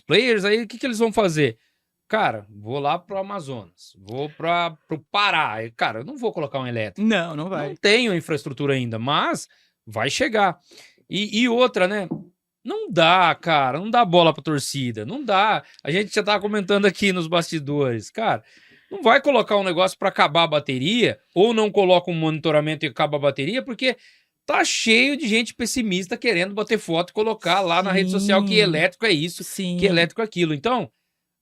players aí, o que eles vão fazer? Cara, vou lá pro Amazonas, vou pro Pará, cara, eu não vou colocar um elétrico. Não vai. Não tenho infraestrutura ainda, mas vai chegar. E outra, né? Não dá, cara, não dá bola pra torcida, não dá. A gente já tava comentando aqui nos bastidores, cara, não vai colocar um negócio pra acabar a bateria, ou não coloca um monitoramento e acaba a bateria, porque tá cheio de gente pessimista querendo bater foto e colocar lá na rede social que elétrico é isso, que elétrico é aquilo. Então,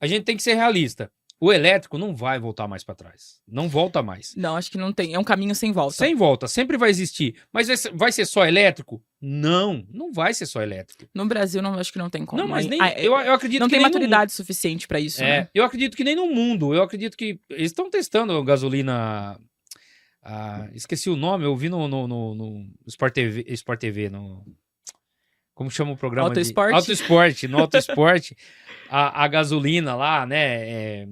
a gente tem que ser realista. O elétrico não vai voltar mais para trás. Não volta mais. Não, acho que não tem. É um caminho sem volta. Sem volta. Sempre vai existir. Mas vai ser só elétrico? Não. Não vai ser só elétrico. No Brasil, não, acho que não tem como. Não, mas nem... eu acredito não que tem nem maturidade suficiente para isso, né? Eu acredito que nem no mundo. Eu acredito que... Eles estão testando gasolina... esqueci o nome. Eu vi no Sport TV, no... Como chama o programa? Auto Esporte? Auto Esporte. No Auto Esporte, a gasolina lá, né?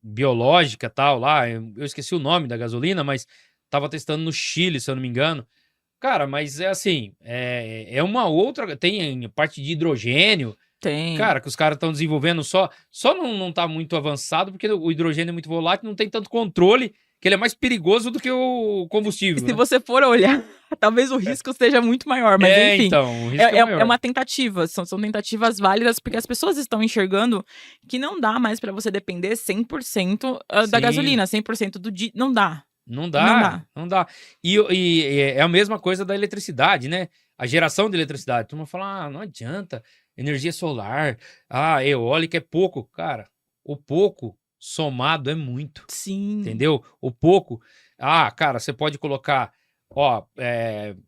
Biológica tal, lá. Eu esqueci o nome da gasolina, mas tava testando no Chile, se eu não me engano. Cara, mas é assim, é uma outra... Tem parte de hidrogênio. Tem. Cara, que os caras estão desenvolvendo só não tá muito avançado, porque o hidrogênio é muito volátil, não tem tanto controle, que ele é mais perigoso do que o combustível. E se você for olhar, talvez o risco seja muito maior, mas enfim. Então, o risco é maior. É uma tentativa, são tentativas válidas, porque as pessoas estão enxergando que não dá mais para você depender 100% da gasolina, 100% do dia, não dá. Não dá. E é a mesma coisa da eletricidade, né? A geração de eletricidade. Tu fala, não adianta, energia solar, eólica é pouco. Cara, o pouco somado é muito. Sim. Entendeu? O pouco. Cara, você pode colocar,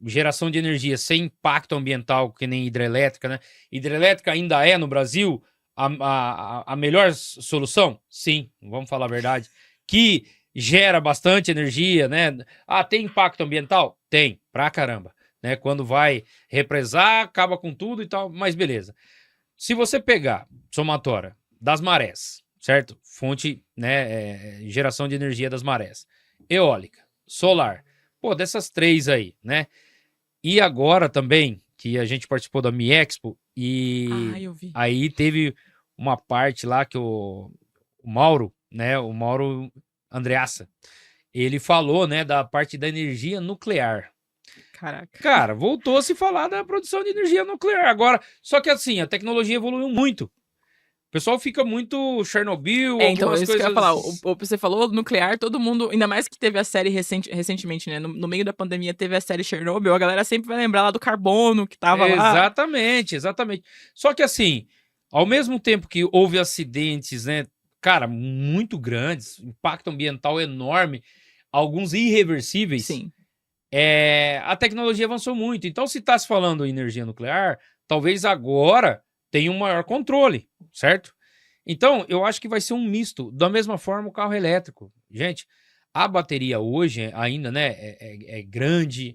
geração de energia sem impacto ambiental, que nem hidrelétrica, né? Hidrelétrica ainda é no Brasil a melhor solução? Sim, vamos falar a verdade. Que gera bastante energia, né? Ah, tem impacto ambiental? Tem, pra caramba. Né? Quando vai represar, acaba com tudo e tal, mas beleza. Se você pegar somatória das marés, certo? Fonte, né, geração de energia das marés. Eólica, solar. Pô, dessas três aí, né? E agora também, que a gente participou da Mi-Expo, e Eu vi. aí teve uma parte lá que o Mauro, né, o Mauro Andreassa, ele falou, né, da parte da energia nuclear. Caraca. Cara, voltou a se falar da produção de energia nuclear agora, só que assim, a tecnologia evoluiu muito. O pessoal fica muito Chernobyl, Então, algumas isso que eu ia coisas... falar. Você falou nuclear, todo mundo, ainda mais que teve a série recentemente, né? No meio da pandemia teve a série Chernobyl, a galera sempre vai lembrar lá do carbono que tava lá. Exatamente, exatamente. Só que assim, ao mesmo tempo que houve acidentes, né, cara, muito grandes, impacto ambiental enorme, alguns irreversíveis, Sim. a tecnologia avançou muito. Então, se está se falando em energia nuclear, talvez agora tenha um maior controle, certo? Então, eu acho que vai ser um misto. Da mesma forma, o carro elétrico. Gente, a bateria hoje ainda, né, é grande,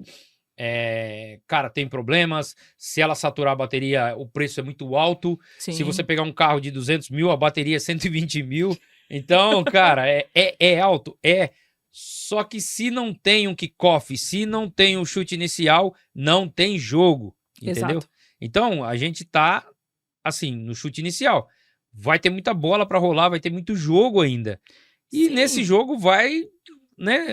cara, tem problemas. Se ela saturar a bateria, o preço é muito alto. Sim. Se você pegar um carro de 200 mil, a bateria é 120 mil. Então, cara, é alto? É. Só que se não tem um kickoff, se não tem um chute inicial, não tem jogo, entendeu? Exato. Então, a gente tá, assim, no chute inicial. Vai ter muita bola para rolar, vai ter muito jogo ainda. E Sim. nesse jogo vai, né,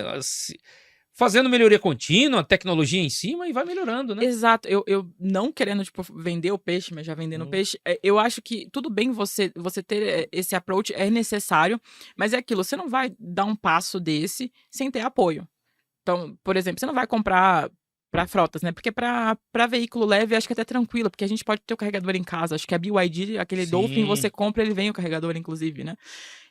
fazendo melhoria contínua, tecnologia em cima e vai melhorando, né? Exato. Eu não querendo, tipo, vender o peixe, mas já vendendo o peixe, eu acho que tudo bem você ter esse approach, é necessário, mas é aquilo, você não vai dar um passo desse sem ter apoio. Então, por exemplo, você não vai comprar para frotas, né? Porque para veículo leve, acho que é até tranquilo, porque a gente pode ter o carregador em casa. Acho que a BYD, aquele Dolphin, você compra, ele vem o carregador, inclusive, né?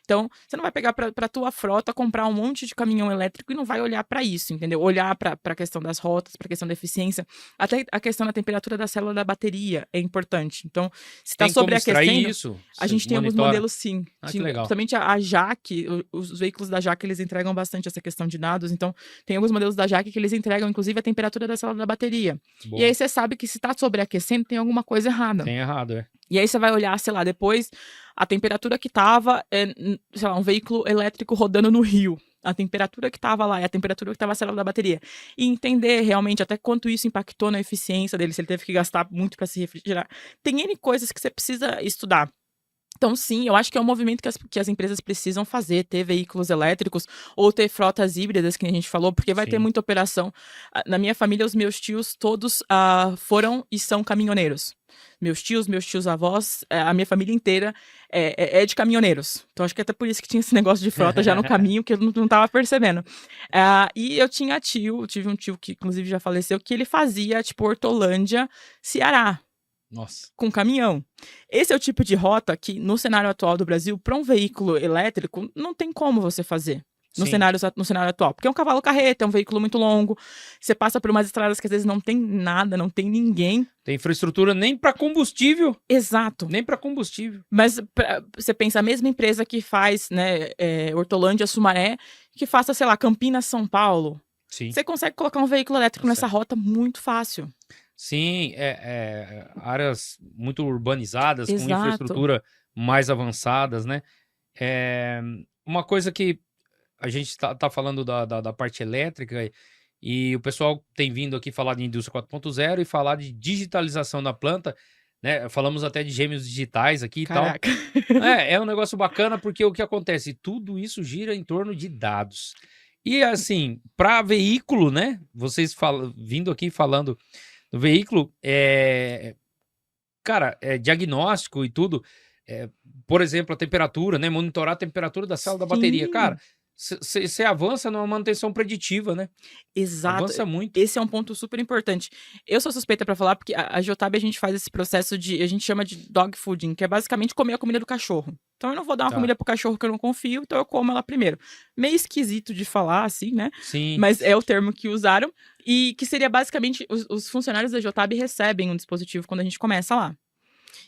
Então, você não vai pegar para tua frota, comprar um monte de caminhão elétrico e não vai olhar para isso, entendeu? Olhar para a questão das rotas, para a questão da eficiência. Até a questão da temperatura da célula da bateria é importante. Então, se está sobreaquecendo, isso? a gente tem alguns modelos, sim. Que legal. Principalmente a Jaque, os veículos da Jaque, eles entregam bastante essa questão de dados. Então, tem alguns modelos da Jaque que eles entregam, inclusive, a temperatura da célula da bateria. Boa. E aí você sabe que se está sobreaquecendo, tem alguma coisa errada. Tem errado, E aí você vai olhar, sei lá, depois a temperatura que tava, sei lá, um veículo elétrico rodando no rio. A temperatura que tava lá é a temperatura que tava a célula da bateria. E entender realmente até quanto isso impactou na eficiência dele, se ele teve que gastar muito para se refrigerar. Tem N coisas que você precisa estudar. Então, sim, eu acho que é um movimento que as empresas precisam fazer, ter veículos elétricos ou ter frotas híbridas, que a gente falou, porque vai ter muita operação. Na minha família, os meus tios todos foram e são caminhoneiros. Meus tios avós, a minha família inteira é de caminhoneiros. Então, acho que até por isso que tinha esse negócio de frota já no caminho, que eu não tava percebendo. E eu tive um tio que, inclusive, já faleceu, que ele fazia, tipo, Hortolândia, Ceará. Nossa. Com caminhão. Esse é o tipo de rota que, no cenário atual do Brasil, para um veículo elétrico, não tem como você fazer. No cenário atual. Porque é um cavalo-carreta, é um veículo muito longo. Você passa por umas estradas que às vezes não tem nada, não tem ninguém. Tem infraestrutura nem para combustível. Exato. Nem para combustível. Mas você pensa, a mesma empresa que faz, né, Hortolândia, Sumaré, que faça, sei lá, Campinas, São Paulo. Sim. Você consegue colocar um veículo elétrico nessa rota muito fácil. Sim, áreas muito urbanizadas, Exato. com infraestrutura mais avançadas, né? Uma coisa que a gente tá falando da parte elétrica e o pessoal tem vindo aqui falar de indústria 4.0 e falar de digitalização da planta, né? Falamos até de gêmeos digitais aqui. Caraca. E tal. É um negócio bacana porque o que acontece? Tudo isso gira em torno de dados. E assim, para veículo, né? Vocês vindo aqui falando do veículo, cara, diagnóstico e tudo, por exemplo, a temperatura, né? Monitorar a temperatura da célula da bateria. Cara, você avança numa manutenção preditiva, né? Exato. Avança muito. Esse é um ponto super importante. Eu sou suspeita pra falar porque a Jotab a gente faz esse processo a gente chama de dog fooding, que é basicamente comer a comida do cachorro. Então eu não vou dar uma comida pro cachorro que eu não confio, então eu como ela primeiro. Meio esquisito de falar assim, né? Sim. Mas é o termo que usaram e que seria basicamente os funcionários da Jotab recebem um dispositivo quando a gente começa lá.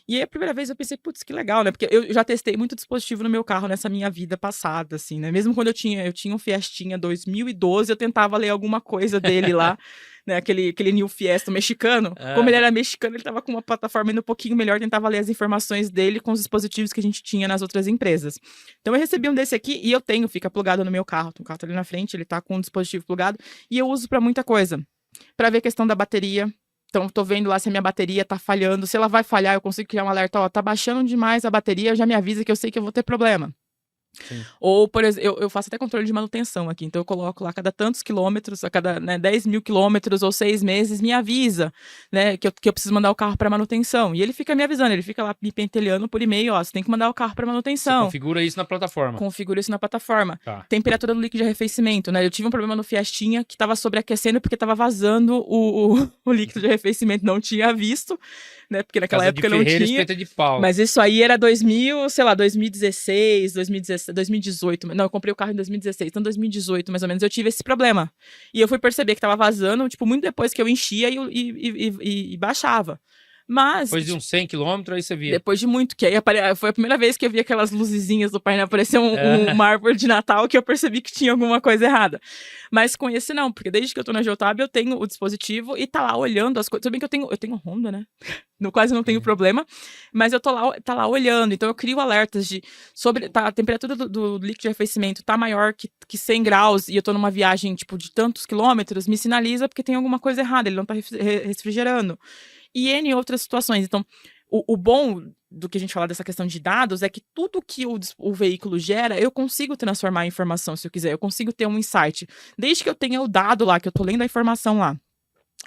E aí, a primeira vez eu pensei, putz, que legal, né? Porque eu já testei muito dispositivo no meu carro nessa minha vida passada, assim, né? Mesmo quando eu tinha um Fiestinha 2012, eu tentava ler alguma coisa dele lá, né? Aquele New Fiesta mexicano. Como ele Ah, era mexicano, ele tava com uma plataforma ainda um pouquinho melhor, tentava ler as informações dele com os dispositivos que a gente tinha nas outras empresas. Então eu recebi um desse aqui e eu tenho, fica plugado no meu carro. O carro tá ali na frente, ele tá com um dispositivo plugado e eu uso pra muita coisa. Pra ver a questão da bateria. Então, tô vendo lá se a minha bateria tá falhando. Se ela vai falhar, eu consigo criar um alerta. Ó, tá baixando demais a bateria, já me avisa que eu sei que eu vou ter problema. sim. Ou, por exemplo, eu faço até controle de manutenção aqui. Então, eu coloco lá a cada tantos quilômetros, a cada 10 mil quilômetros ou 6 meses, me avisa, né, que eu preciso mandar o carro para manutenção. E ele fica me avisando, ele fica lá me pentelhando por e-mail, ó, você tem que mandar o carro para Você manutenção. configura isso na plataforma. Configura isso na plataforma. Tá. Temperatura do líquido de arrefecimento, né? Eu tive um problema no Fiestinha que estava sobreaquecendo porque estava vazando o líquido de arrefecimento. Não tinha visto, né? Porque naquela Casa de época não ferreiro, tinha. espeta de pau. Mas isso aí era 2000, sei lá, 2016, 2017, 2018. Não, eu comprei o carro em 2016, então 2018 mais ou menos eu tive esse problema. E eu fui perceber que tava vazando, tipo, muito depois que eu enchia e baixava. Mas, Depois de uns 100 quilômetros, aí você via. depois de muito, que aí foi a primeira vez que eu vi aquelas luzezinhas do painel, parecia É. uma árvore de Natal, que eu percebi que tinha alguma coisa errada. Mas com esse não, porque desde que eu tô na Geotab, eu tenho o dispositivo e tá lá olhando as coisas. Tudo bem que eu tenho Honda, né? Quase não tenho problema, mas eu tô lá, tá lá olhando, então eu crio alertas sobre a temperatura do líquido de arrefecimento tá maior que 100 graus e eu tô numa viagem, tipo, de tantos quilômetros, me sinaliza porque tem alguma coisa errada, ele não tá refrigerando. E N outras situações. Então, o bom do que a gente fala dessa questão de dados é que tudo que o veículo gera, eu consigo transformar em informação se eu quiser, eu consigo ter um insight. Desde que eu tenha o dado lá, que eu tô lendo a informação lá,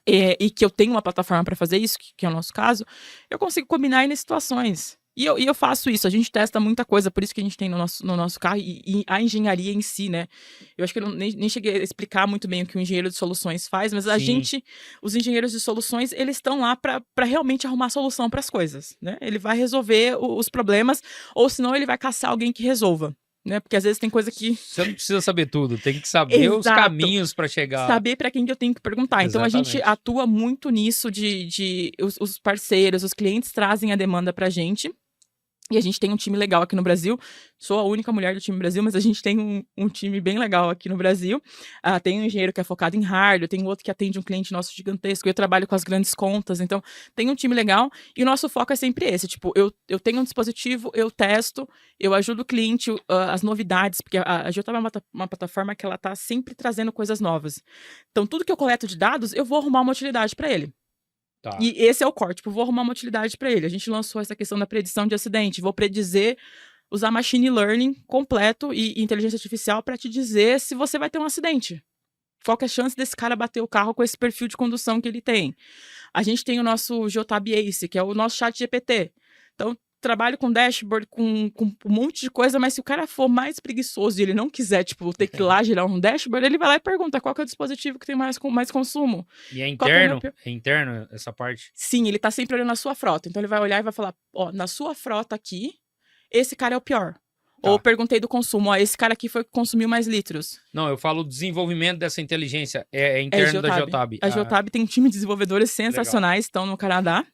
e que eu tenho uma plataforma para fazer isso, que é o nosso caso, eu consigo combinar em situações. E eu faço isso, a gente testa muita coisa, por isso que a gente tem no nosso carro e a engenharia em si, né? Eu acho que eu nem cheguei a explicar muito bem o que o engenheiro de soluções faz, mas os engenheiros de soluções, eles estão lá para realmente arrumar solução para as coisas, né? Ele vai resolver os problemas, ou senão ele vai caçar alguém que resolva. Né? Porque às vezes tem coisa que. Você não precisa saber tudo, tem que saber os Exato. caminhos para chegar. Saber para quem que eu tenho que perguntar. Então a gente Exatamente. atua muito nisso os parceiros, os clientes trazem a demanda pra gente. E a gente tem um time legal aqui no Brasil. Sou a única mulher do time Brasil, mas a gente tem um time bem legal aqui no Brasil. Tem um engenheiro que é focado em hardware, tem outro que atende um cliente nosso gigantesco. Eu trabalho com as grandes contas, então tem um time legal. E o nosso foco é sempre esse. Tipo, eu tenho um dispositivo, eu testo, eu ajudo o cliente, as novidades, porque a Geotab é uma plataforma que ela tá sempre trazendo coisas novas. Então, tudo que eu coleto de dados, eu vou arrumar uma utilidade para ele. Tá. E esse é o core, tipo, vou arrumar uma utilidade para ele. A gente lançou essa questão da predição de acidente, vou predizer, usar machine learning completo e inteligência artificial para te dizer se você vai ter um acidente. Qual que é a chance desse cara bater o carro com esse perfil de condução que ele tem? A gente tem o nosso Geotab Ace, que é o nosso chat GPT. Então, trabalho com dashboard, com um monte de coisa, mas se o cara for mais preguiçoso e ele não quiser, tipo, ter que ir lá gerar um dashboard, ele vai lá e pergunta qual que é o dispositivo que tem mais consumo. E é Qual que é o interno? meu É interno essa parte? Sim, ele tá sempre olhando a sua frota. Então ele vai olhar e vai falar, ó, na sua frota aqui, esse cara é o pior. Tá. Ou perguntei do consumo, ó, esse cara aqui foi que consumiu mais litros. Não, eu falo desenvolvimento dessa inteligência. É interno da Geotab. A Geotab tem um time de desenvolvedores sensacionais, estão no Canadá.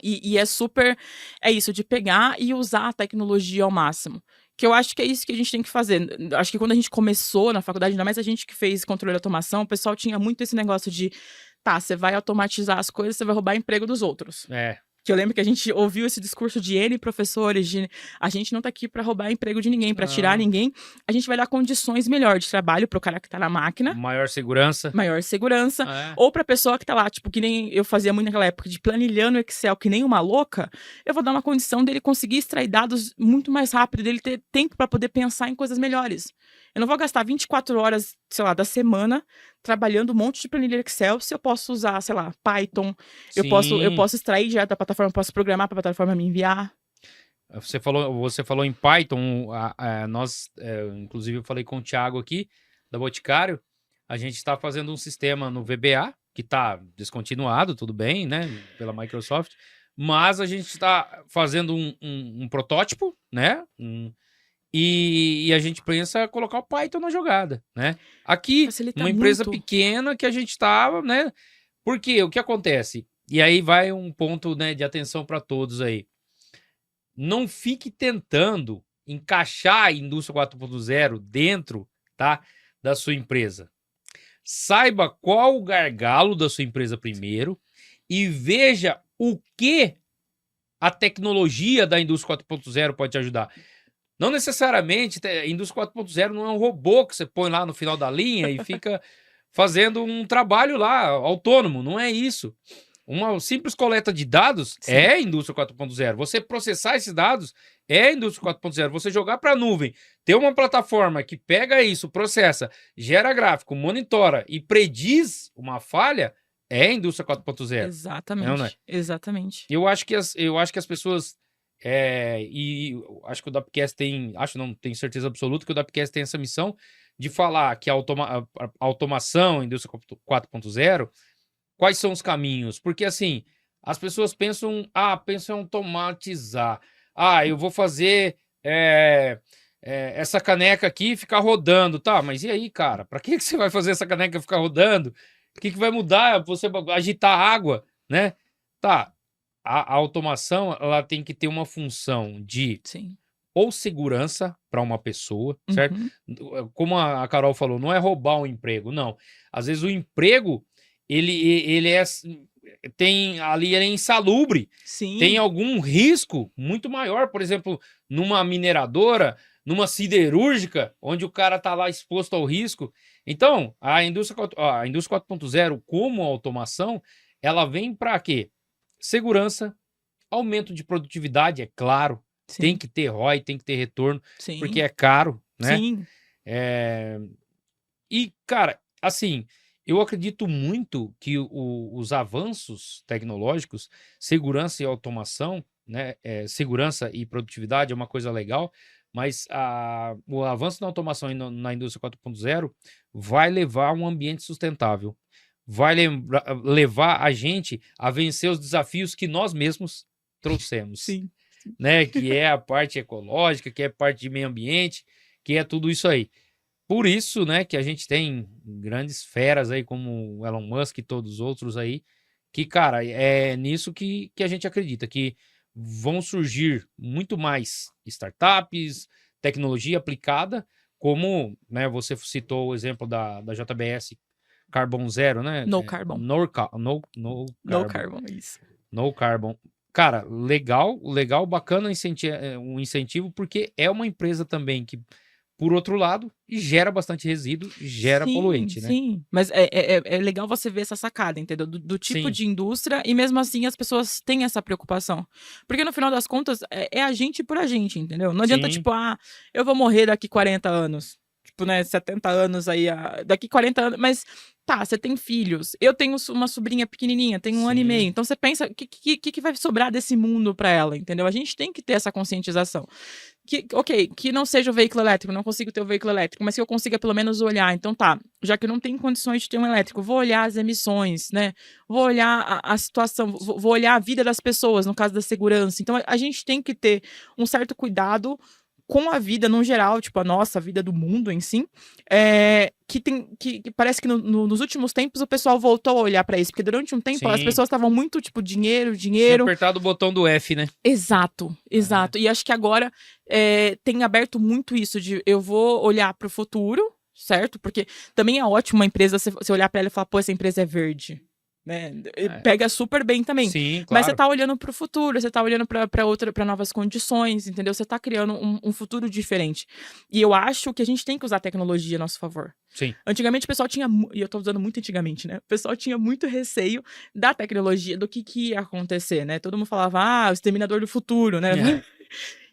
E é super, é isso, de pegar e usar a tecnologia ao máximo. Que eu acho que é isso que a gente tem que fazer. Acho que quando a gente começou na faculdade, ainda mais a gente que fez controle de automação, o pessoal tinha muito esse negócio de, tá, você vai automatizar as coisas, você vai roubar emprego dos outros. É. Que eu lembro que a gente ouviu esse discurso de N professores, de a gente não tá aqui para roubar emprego de ninguém, para tirar ninguém. A gente vai dar condições melhores de trabalho pro cara que tá na máquina. Maior segurança. Maior segurança. Ou pra pessoa que tá lá, tipo, que nem eu fazia muito naquela época, de planilhando Excel que nem uma louca, eu vou dar uma condição dele conseguir extrair dados muito mais rápido, dele ter tempo para poder pensar em coisas melhores. Eu não vou gastar 24 horas, sei lá, da semana trabalhando um monte de planilha Excel se eu posso usar, sei lá, Python. Eu posso extrair já da plataforma, posso programar para a plataforma me enviar. Você falou em Python, inclusive eu falei com o Thiago aqui, da Boticário, a gente está fazendo um sistema no VBA, que está descontinuado, tudo bem, né, pela Microsoft, mas a gente está fazendo um protótipo, né, e a gente pensa colocar o Python na jogada, né? Aqui, Facilita uma empresa muito. pequena que a gente estava, né? Porque o que acontece? E aí vai um ponto, né, de atenção para todos aí. não fique tentando encaixar a indústria 4.0 dentro, tá, da sua empresa. Saiba qual o gargalo da sua empresa primeiro e veja o que a tecnologia da indústria 4.0 pode te ajudar. Não necessariamente, a indústria 4.0 não é um robô que você põe lá no final da linha e fica fazendo um trabalho lá autônomo, não é isso. Uma simples coleta de dados Sim. é a indústria 4.0. Você processar esses dados é a indústria 4.0. Você jogar para a nuvem, ter uma plataforma que pega isso, processa, gera gráfico, monitora e prediz uma falha, é a indústria 4.0. Exatamente. Não é? Exatamente. Eu acho que as pessoas. E acho que o Dapcast tem. Acho não, tenho certeza absoluta que o Dapcast tem essa missão de falar que a automação, a indústria 4.0, quais são os caminhos? Porque assim, as pessoas pensam em automatizar. Eu vou fazer essa caneca aqui ficar rodando, tá? Mas e aí, cara? Para que você vai fazer essa caneca ficar rodando? O que vai mudar? Você agitar água, né? Tá. A automação, ela tem que ter uma função de Sim. ou segurança para uma pessoa, certo? Como a Carol falou, não é roubar um emprego, não. Às vezes o emprego, ele tem ali, ele é insalubre. Sim. Tem algum risco muito maior, por exemplo, numa mineradora, numa siderúrgica, onde o cara está lá exposto ao risco. Então, a indústria 4.0 como automação, ela vem para quê? Segurança, aumento de produtividade, é claro. Sim. Tem que ter ROI, tem que ter retorno, Sim. porque é caro, né? Sim. E, cara, assim, eu acredito muito que os avanços tecnológicos, segurança e automação, né? Segurança e produtividade é uma coisa legal, mas o avanço na automação e na indústria 4.0 vai levar a um ambiente sustentável. Vai levar a gente a vencer os desafios que nós mesmos trouxemos. Sim. Né? Que é a parte ecológica, que é a parte de meio ambiente, que é tudo isso aí. Por isso, né, que a gente tem grandes feras aí como o Elon Musk e todos os outros aí, que, cara, é nisso que a gente acredita, que vão surgir muito mais startups, tecnologia aplicada, como, né, você citou o exemplo da JBS Carbon Zero, né? No carbon. No No carbon, isso. No carbon. Cara, legal, bacana um incentivo, porque é uma empresa também que, por outro lado, gera bastante resíduo, gera poluente, né? Sim, mas é legal você ver essa sacada, entendeu? Do tipo Sim. de indústria, e mesmo assim as pessoas têm essa preocupação. Porque no final das contas, é a gente por a gente, entendeu? Não adianta, Sim. tipo, eu vou morrer daqui 40 anos. Tipo, né, 70 anos aí, daqui 40 anos, mas tá, você tem filhos. Eu tenho uma sobrinha pequenininha, tem 1 ano e meio. Então você pensa, o que vai sobrar desse mundo pra ela, entendeu? A gente tem que ter essa conscientização. Que não seja o veículo elétrico, não consigo ter o veículo elétrico, mas que eu consiga pelo menos olhar. Então tá, já que eu não tenho condições de ter um elétrico, vou olhar as emissões, né? Vou olhar a situação, vou olhar a vida das pessoas, no caso da segurança. Então a gente tem que ter um certo cuidado com a vida no geral, tipo, a nossa a vida do mundo em si, que parece que nos últimos tempos o pessoal voltou a olhar pra isso, porque durante um tempo as pessoas estavam muito, tipo, dinheiro. Tinha apertado o botão do F, né? Exato. E acho que agora tem aberto muito isso de eu vou olhar pro futuro, certo? Porque também é ótimo uma empresa, você olhar pra ela e falar, pô, essa empresa é verde. Né? Pega super bem também. Sim, claro. Mas você tá olhando pro futuro, você tá olhando pra novas condições, entendeu? Você tá criando um futuro diferente. E eu acho que a gente tem que usar a tecnologia a nosso favor. Sim. Antigamente o pessoal tinha, e eu tô usando muito antigamente, né? O pessoal tinha muito receio da tecnologia, do que ia acontecer, né? Todo mundo falava, o exterminador do futuro, né?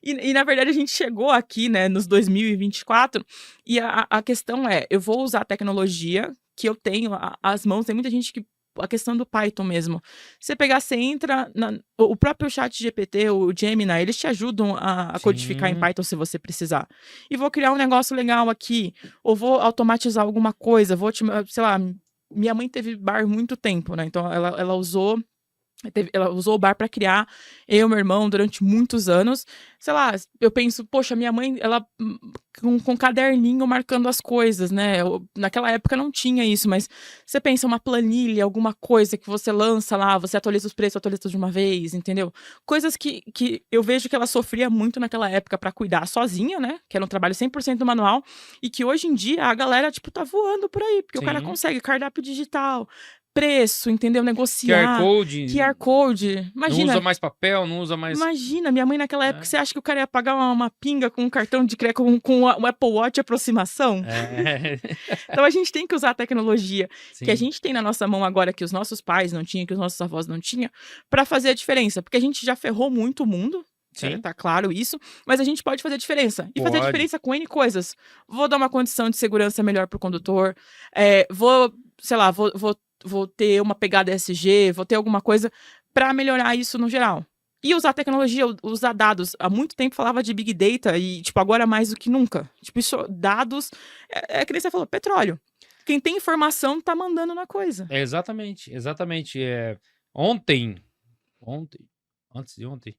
E na verdade a gente chegou aqui, né, nos 2024, e a questão eu vou usar a tecnologia que eu tenho às mãos. Tem muita gente que a questão do Python mesmo. Você pegar, você entra o próprio chat GPT, o Gemini, eles te ajudam a codificar em Python se você precisar. E vou criar um negócio legal aqui, ou vou automatizar alguma coisa, sei lá, minha mãe teve bar muito tempo, né? Então ela usou Ela usou o bar para criar eu e meu irmão durante muitos anos. Sei lá, eu penso, poxa, minha mãe, ela com caderninho marcando as coisas, né? Naquela época não tinha isso, mas você pensa uma planilha, alguma coisa que você lança lá, você atualiza os preços, atualiza tudo de uma vez, entendeu? Coisas que eu vejo que ela sofria muito naquela época para cuidar sozinha, né? Que era um trabalho 100% manual, e que hoje em dia a galera, tipo, tá voando por aí, porque o cara Sim. consegue cardápio digital, preço, entendeu? QR Negociar. Code, QR Code. não usa Imagina, mais papel, não usa mais. imagina, minha mãe naquela época, É. você acha que o cara ia pagar uma pinga com um cartão de crédito com um Apple Watch aproximação? É. Então a gente tem que usar a tecnologia que a Sim, gente tem na nossa mão agora, que os nossos pais não tinham, que os nossos avós não tinham, para fazer a diferença. Porque a gente já ferrou muito o mundo, sim, tá claro isso, mas a gente pode fazer diferença. E fazer pode. diferença com N coisas. Vou dar uma condição de segurança melhor pro condutor, vou, sei lá, vou ter uma pegada ESG, vou ter alguma coisa para melhorar isso no geral. E usar tecnologia, usar dados. Há muito tempo falava de Big Data e, tipo, agora mais do que nunca. Tipo, isso, dados, que nem você falou, petróleo. Quem tem informação tá mandando na coisa. É exatamente, exatamente. Ontem, antes de ontem,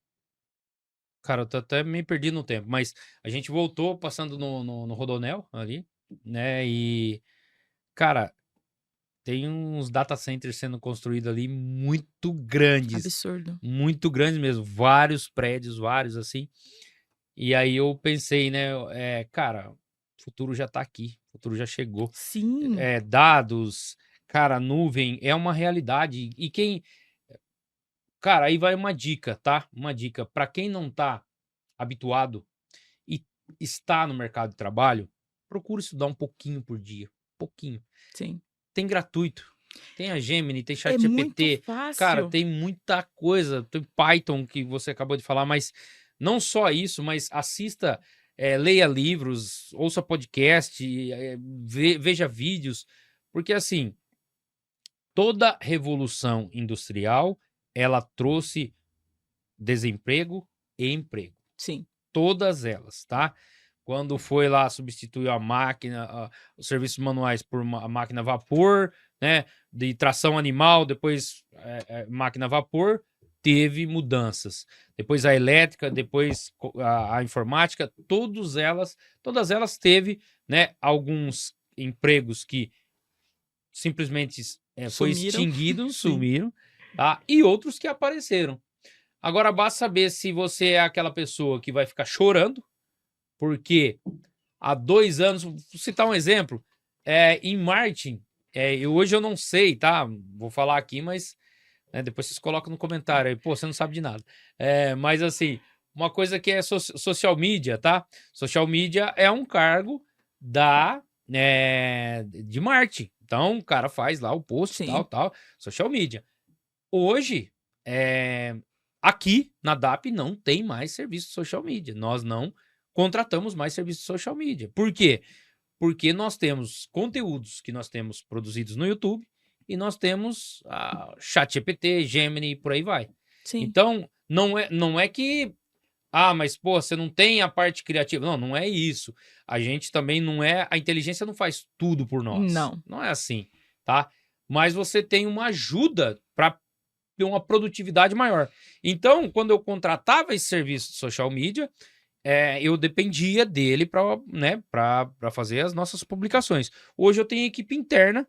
cara, eu tô até me perdi no tempo, mas a gente voltou passando no Rodonel ali, né? E, cara, tem uns data centers sendo construídos ali Absurdo. muito grandes mesmo, vários prédios, vários assim. E aí eu pensei, né, cara, o futuro já tá aqui, o futuro já chegou. Sim, Dados, cara, nuvem é uma realidade. E quem, cara, aí vai uma dica, tá? Uma dica para quem não tá habituado e está no mercado de trabalho, procure estudar um pouquinho por dia, pouquinho. sim. Tem gratuito. Tem a Gemini, tem É muito ChatGPT. Cara, fácil. tem muita coisa. Tem Python que você acabou de falar, mas não só isso, mas assista, leia livros, ouça podcast, veja vídeos, porque assim, toda revolução industrial, ela trouxe desemprego e emprego. Sim, Todas elas, tá? Quando foi lá substituir a máquina, os serviços manuais por a máquina a vapor, né? De tração animal, depois máquina a vapor, teve mudanças. Depois a elétrica, depois a informática, todas elas teve, né? Alguns empregos que simplesmente foi sumiram. extinguido, Sim. sumiram, tá? E outros que apareceram. Agora basta saber se você é aquela pessoa que vai ficar chorando, porque há 2 anos, vou citar um exemplo, em marketing, hoje eu não sei, tá? Vou falar aqui, mas depois vocês colocam no comentário aí, pô, você não sabe de nada. Mas assim, uma coisa que é social media, tá? Social media é um cargo de marketing. Então, o cara faz lá o post, Sim. tal, social media. Hoje, aqui na DAP não tem mais serviço de social media. Nós não contratamos mais serviço de social media. Por quê? Porque nós temos conteúdos que nós temos produzidos no YouTube e nós temos a ChatGPT, Gemini e por aí vai. Sim. Então, não é que mas pô, você não tem a parte criativa. Não, não é isso. A gente também não é, a inteligência não faz tudo por nós. Não. Não é assim, tá? Mas você tem uma ajuda para ter uma produtividade maior. Então, quando eu contratava esse serviço de social media, eu dependia dele para fazer as nossas publicações. Hoje eu tenho equipe interna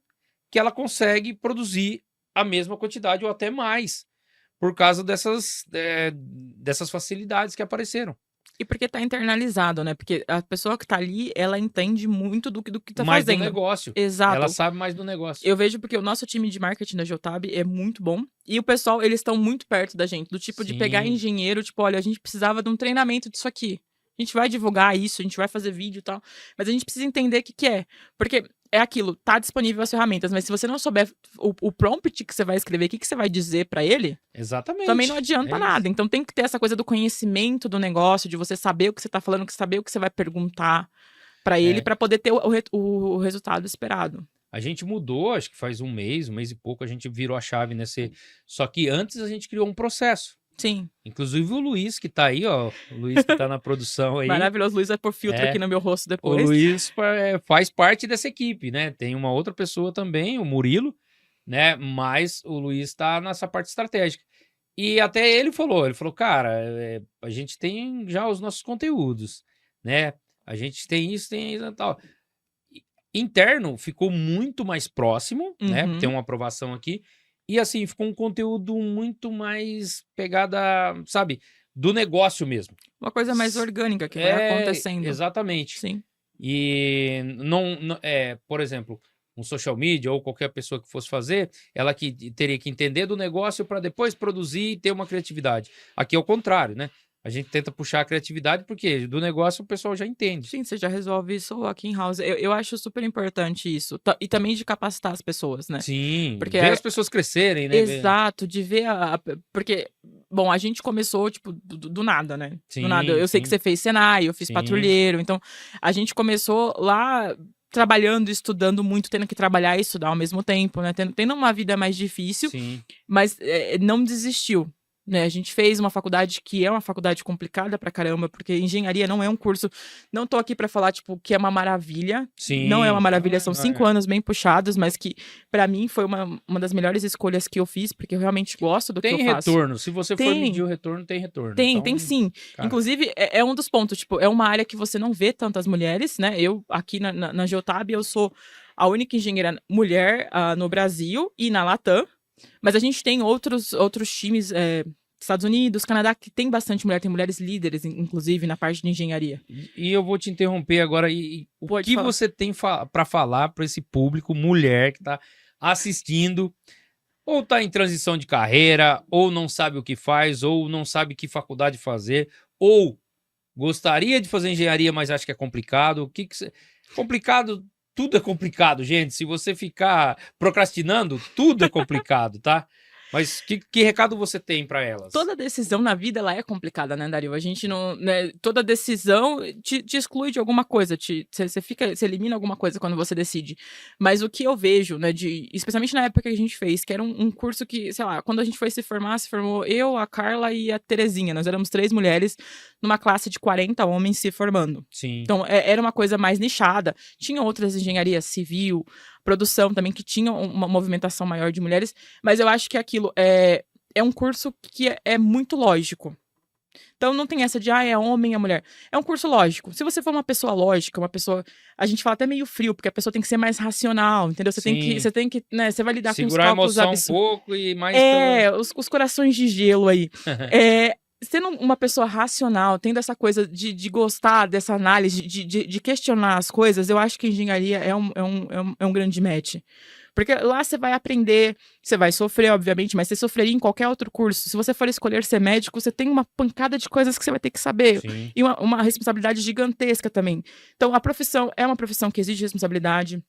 que ela consegue produzir a mesma quantidade ou até mais, por causa dessas facilidades que apareceram. E porque tá internalizado, né? Porque a pessoa que tá ali, ela entende muito do que tá Mais do fazendo. negócio. Exato. Ela sabe mais do negócio. Eu vejo porque o nosso time de marketing da Geotab é muito bom. E o pessoal, eles estão muito perto da gente. Do tipo de pegar Sim. engenheiro, tipo, olha, a gente precisava de um treinamento disso aqui. A gente vai divulgar isso, a gente vai fazer vídeo e tal. Mas a gente precisa entender o que é. Porque é aquilo, tá disponível as ferramentas, mas se você não souber o prompt que você vai escrever, o que você vai dizer pra ele, Exatamente. também não adianta nada. Então tem que ter essa coisa do conhecimento do negócio, de você saber o que você tá falando, saber o que você vai perguntar pra ele, pra poder ter o resultado esperado. A gente mudou, acho que faz um mês e pouco, a gente virou a chave nesse. Só que antes a gente criou um processo. Sim. Inclusive o Luiz, que tá aí, ó. O Luiz que tá na produção aí. Maravilhoso. Luiz vai pôr filtro aqui no meu rosto depois. O Luiz faz parte dessa equipe, né? Tem uma outra pessoa também, o Murilo, né? Mas o Luiz tá nessa parte estratégica. E até ele falou, cara, a gente tem já os nossos conteúdos, né? A gente tem isso e tal. Interno ficou muito mais próximo, né? Tem Uhum. uma aprovação aqui. E assim, ficou um conteúdo muito mais pegada, sabe, do negócio mesmo. Uma coisa mais orgânica que vai acontecendo. Exatamente. Sim. E por exemplo, um social media ou qualquer pessoa que fosse fazer, ela que teria que entender do negócio para depois produzir e ter uma criatividade. Aqui é o contrário, né? A gente tenta puxar a criatividade porque do negócio o pessoal já entende. Sim, você já resolve isso aqui em house. Eu acho super importante isso. E também de capacitar as pessoas, né? Sim, Porque ver as pessoas crescerem, né? exato, de ver porque, bom, a gente começou, tipo, do nada, né? Do nada. Sim, Eu sei que sim, você fez Senai, eu fiz sim, patrulheiro, então a gente começou lá trabalhando, estudando muito, tendo que trabalhar e estudar ao mesmo tempo, né? Tendo uma vida mais difícil, sim. mas não desistiu. Né, a gente fez uma faculdade que é uma faculdade complicada pra caramba, porque engenharia não é um curso. Não tô aqui pra falar, tipo, que é uma maravilha. Não é uma Sim. maravilha, são 5 anos bem puxados, mas que pra mim foi uma das melhores escolhas que eu fiz, porque eu realmente gosto do que eu Tem faço. retorno. Se você for medir Tem, o retorno, tem retorno. tem Então, sim. cara, Inclusive, é um dos pontos, tipo, é uma área que você não vê tantas mulheres, né? Eu, aqui na Geotab, eu sou a única engenheira mulher no Brasil e na Latam, mas a gente tem outros times, Estados Unidos, Canadá, que tem bastante mulher, tem mulheres líderes, inclusive, na parte de engenharia. e eu vou te interromper agora. E o Pode que falar. você tem para falar para esse público, mulher que tá assistindo, ou tá em transição de carreira, ou não sabe o que faz, ou não sabe que faculdade fazer, ou gostaria de fazer engenharia, mas acha que é complicado. O que que você... Complicado, tudo é complicado, gente. Se você ficar procrastinando, tudo é complicado, tá? Mas que recado você tem para elas? Toda decisão na vida, ela é complicada, né, Dario? A gente não, né, toda decisão te exclui de alguma coisa, você elimina alguma coisa quando você decide. Mas o que eu vejo, né, especialmente na época que a gente fez, que era um curso que, sei lá, quando a gente foi se formou eu, a Carla e a Terezinha. Nós éramos 3 mulheres numa classe de 40 homens se formando. Sim. Então, era uma coisa mais nichada. Tinha outras engenharias civil, produção também, que tinham uma movimentação maior de mulheres, mas eu acho que aquilo é um curso que é muito lógico. Então não tem essa de, é homem, é mulher. É um curso lógico. Se você for uma pessoa lógica, uma pessoa. A gente fala até meio frio, porque a pessoa tem que ser mais racional, entendeu? Você tem que, né? Você vai lidar segurar com os cálculos a emoção absurdos. um pouco e mais Os corações de gelo aí. Sendo uma pessoa racional, tendo essa coisa de gostar dessa análise, de questionar as coisas, eu acho que a engenharia é um grande match. Porque lá você vai aprender, você vai sofrer, obviamente, mas você sofreria em qualquer outro curso. Se você for escolher ser médico, você tem uma pancada de coisas que você vai ter que saber. Sim. E uma responsabilidade gigantesca também. Então, a profissão é uma profissão que exige responsabilidade,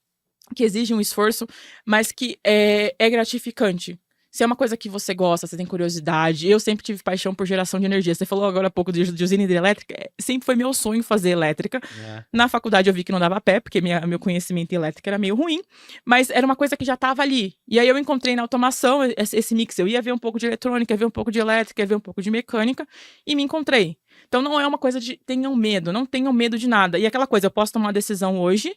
que exige um esforço, mas que é gratificante. Se é uma coisa que você gosta, você tem curiosidade. Eu sempre tive paixão por geração de energia. Você falou agora há pouco de usina hidrelétrica. Sempre foi meu sonho fazer elétrica. Na faculdade eu vi que não dava pé, porque meu conhecimento em elétrica era meio ruim. Mas era uma coisa que já estava ali. E aí eu encontrei na automação esse mix. Eu ia ver um pouco de eletrônica, ia ver um pouco de elétrica, ia ver um pouco de mecânica. E me encontrei. Então não é uma coisa de tenham medo. Não tenham medo de nada. E aquela coisa, eu posso tomar uma decisão hoje,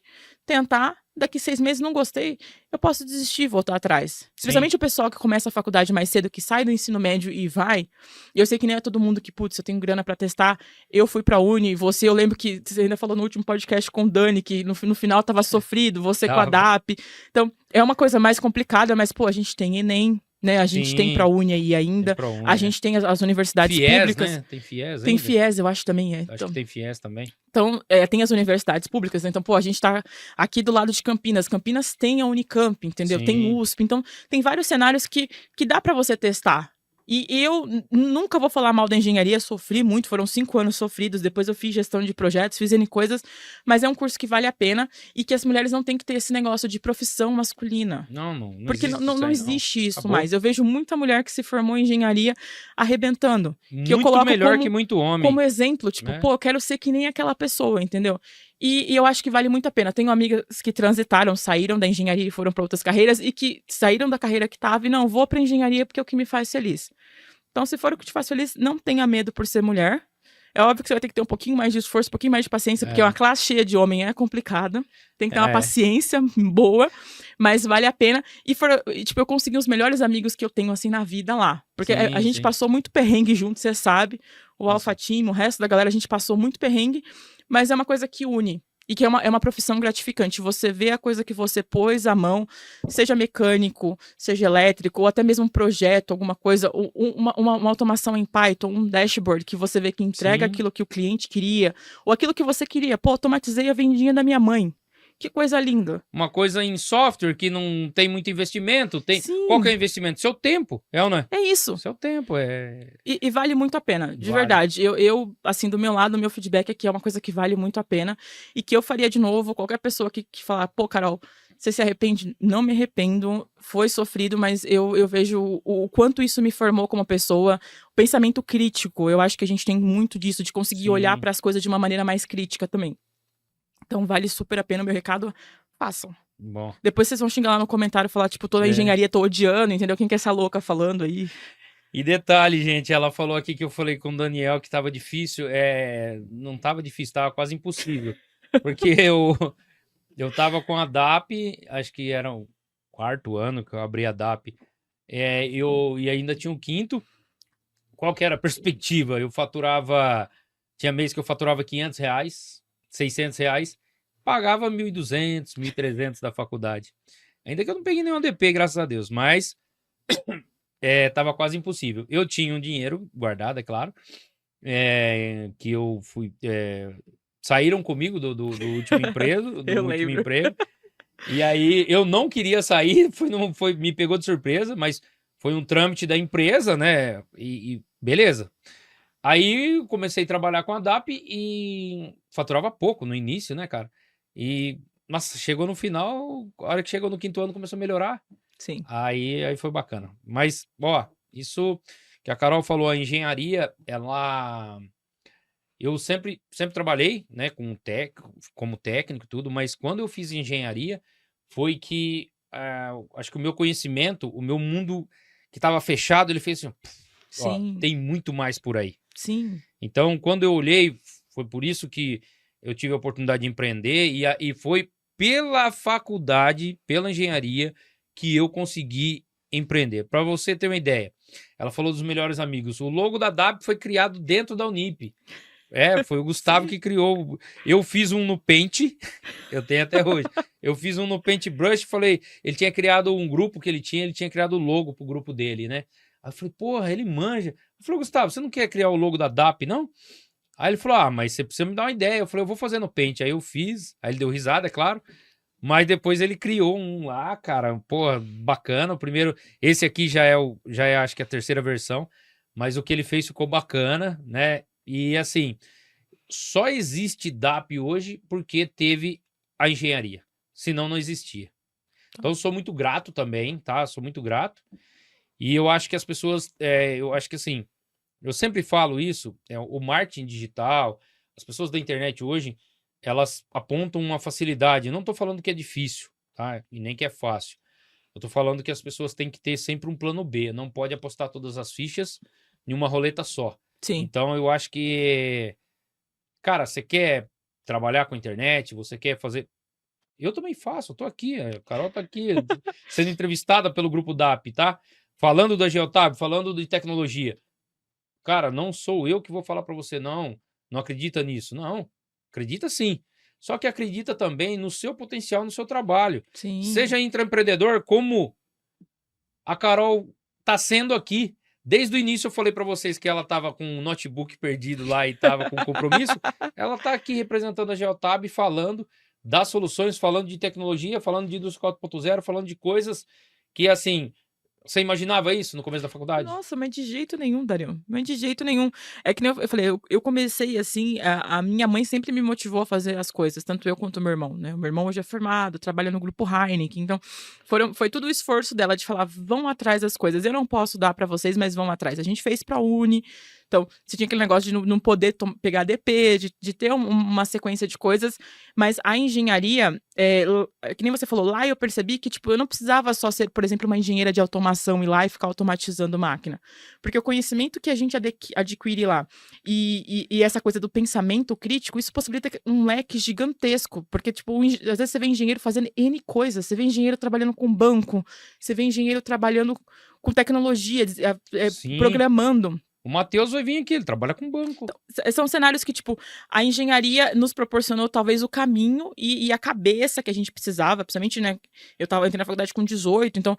tentar... Daqui 6 meses não gostei, eu posso desistir e voltar atrás. Especialmente o pessoal que começa a faculdade mais cedo, que sai do ensino médio e vai. E eu sei que nem é todo mundo que, putz, eu tenho grana pra testar. Eu fui pra Uni, você, eu lembro que você ainda falou no último podcast com o Dani, que no final tava sofrido, você com a DAP. Então, é uma coisa mais complicada, mas, pô, a gente tem Enem, né? A gente tem pra Uni aí ainda. A gente tem as universidades FIES, públicas. né? Tem FIES ainda? Tem FIES, eu acho também, Acho que tem FIES também. Então, tem as universidades públicas, né? Então, pô, a gente tá aqui do lado de Campinas. Campinas tem a Unicamp, entendeu? Sim. Tem USP. Então, tem vários cenários que dá pra você testar. E eu nunca vou falar mal da engenharia, sofri muito, foram 5 anos sofridos, depois eu fiz gestão de projetos, fiz N coisas, mas é um curso que vale a pena e que as mulheres não têm que ter esse negócio de profissão masculina. Não Porque não existe isso Acabou. mais. Eu vejo muita mulher que se formou em engenharia arrebentando. Muito que eu coloco melhor que muito homem. Como exemplo, tipo, né? Pô, eu quero ser que nem aquela pessoa, entendeu? E eu acho que vale muito a pena. Tenho amigas que transitaram, saíram da engenharia e foram para outras carreiras e que saíram da carreira que tava e não, vou pra engenharia porque é o que me faz feliz. Então, se for o que te faz feliz, não tenha medo por ser mulher. É óbvio que você vai ter que ter um pouquinho mais de esforço, um pouquinho mais de paciência, porque É. uma classe cheia de homem é complicada. Tem que ter uma É. paciência boa, mas vale a pena. E, tipo, eu consegui os melhores amigos que eu tenho, assim, na vida lá. Porque a Sim, gente sim. passou muito perrengue junto, você sabe. O Nossa. Alpha Team, o resto da galera, a gente passou muito perrengue, mas é uma coisa que une. E que é uma profissão gratificante. Você vê a coisa que você pôs à mão, seja mecânico, seja elétrico, ou até mesmo um projeto, alguma coisa, uma automação em Python, um dashboard que você vê que entrega Sim. aquilo que o cliente queria, ou aquilo que você queria. Pô, automatizei a vendinha da minha mãe. Que coisa linda. Uma coisa em software que não tem muito investimento. Sim. Qual que é o investimento? Seu tempo, é ou não é? É isso. Seu tempo, é... E vale muito a pena, de Vale. verdade. Eu, assim, do meu lado, o meu feedback aqui é uma coisa que vale muito a pena e que eu faria de novo. Qualquer pessoa que falar, pô, Carol, você se arrepende? Não me arrependo, foi sofrido, mas eu vejo o quanto isso me formou como pessoa. O pensamento crítico, eu acho que a gente tem muito disso, de conseguir Sim. olhar para as coisas de uma maneira mais crítica também. Então vale super a pena o meu recado, façam. Bom. Depois vocês vão xingar lá no comentário e falar, tipo, toda a engenharia tô odiando, entendeu? Quem que é essa louca falando aí? E detalhe, gente, ela falou aqui que eu falei com o Daniel que tava difícil. Não tava difícil, tava quase impossível. Porque eu tava com a DAP, acho que era o 4º ano que eu abri a DAP. E ainda tinha um 5º. Qual que era a perspectiva? Eu faturava... Tinha mês que eu faturava R$500, R$600, pagava 1.200, 1.300 da faculdade. Ainda que eu não peguei nenhum ADP, graças a Deus, mas tava quase impossível. Eu tinha um dinheiro guardado, é claro, que eu fui... saíram comigo do último emprego, e aí eu não queria sair, me pegou de surpresa, mas foi um trâmite da empresa, né? E beleza. Aí eu comecei a trabalhar com a DAP e faturava pouco no início, né, cara? E, nossa, chegou no final, a hora que chegou no 5º ano começou a melhorar. Sim. Aí foi bacana. Mas, ó, isso que a Carol falou, a engenharia, ela... Eu sempre trabalhei, né, como técnico e tudo, mas quando eu fiz engenharia, foi que acho que o meu conhecimento, o meu mundo que estava fechado, ele fez assim, ó, Sim. tem muito mais por aí. Sim. Então, quando eu olhei, foi por isso que eu tive a oportunidade de empreender e foi pela faculdade, pela engenharia, que eu consegui empreender. Para você ter uma ideia, ela falou dos melhores amigos. O logo da DAP foi criado dentro da Unip. Foi o Gustavo que criou. Eu fiz um no Paint, eu tenho até hoje. Eu fiz um no Paintbrush, falei, ele tinha criado um grupo que ele tinha criado o logo pro grupo dele, né? Aí eu falei, porra, ele manja. Eu falei, Gustavo, você não quer criar o logo da DAP, não? Aí ele falou, mas você precisa me dar uma ideia. Eu falei, eu vou fazer no Paint. Aí eu fiz, aí ele deu risada, é claro. Mas depois ele criou um lá, cara, porra, bacana. O primeiro, esse aqui já é acho que a 3ª versão, mas o que ele fez ficou bacana, né? E assim, só existe DAP hoje porque teve a engenharia, senão não existia. Então eu sou muito grato também, tá? Sou muito grato. E eu acho que as pessoas, eu acho que assim, eu sempre falo isso, o marketing digital, as pessoas da internet hoje, elas apontam uma facilidade. Eu não estou falando que é difícil, tá? E nem que é fácil. Eu estou falando que as pessoas têm que ter sempre um plano B, não pode apostar todas as fichas em uma roleta só. Sim. Então eu acho que, cara, você quer trabalhar com internet, você quer fazer... Eu também faço, eu tô aqui, a Carol tá aqui, sendo entrevistada pelo grupo DAP, tá? Falando da Geotab, falando de tecnologia. Cara, não sou eu que vou falar para você, não acredita nisso. Não, acredita sim. Só que acredita também no seu potencial, no seu trabalho. Sim. Seja intraempreendedor, como a Carol tá sendo aqui. Desde o início eu falei para vocês que ela tava com um notebook perdido lá e tava com compromisso. Ela tá aqui representando a Geotab, falando das soluções, falando de tecnologia, falando de indústria 4.0, falando de coisas que, assim, você imaginava isso no começo da faculdade? Nossa, mas de jeito nenhum, Dario. Mas de jeito nenhum. É que nem eu falei, eu comecei assim, a minha mãe sempre me motivou a fazer as coisas, tanto eu quanto o meu irmão, né? O meu irmão hoje é formado, trabalha no grupo Heineken, então foi todo o esforço dela de falar, vão atrás das coisas. Eu não posso dar pra vocês, mas vão atrás. A gente fez pra Uni, Então, você tinha aquele negócio de não poder pegar DP, de ter uma sequência de coisas, mas a engenharia, que nem você falou, lá eu percebi que, tipo, eu não precisava só ser, por exemplo, uma engenheira de automação, ir lá e ficar automatizando máquina. Porque o conhecimento que a gente adquire lá e essa coisa do pensamento crítico, isso possibilita um leque gigantesco. Porque, tipo, às vezes você vê engenheiro fazendo N coisas, você vê engenheiro trabalhando com banco, você vê engenheiro trabalhando com tecnologia, Sim. programando. O Matheus vai vir aqui, ele trabalha com banco. Então, são cenários que, tipo, a engenharia nos proporcionou talvez o caminho e a cabeça que a gente precisava, principalmente, né? Entrei na faculdade com 18, então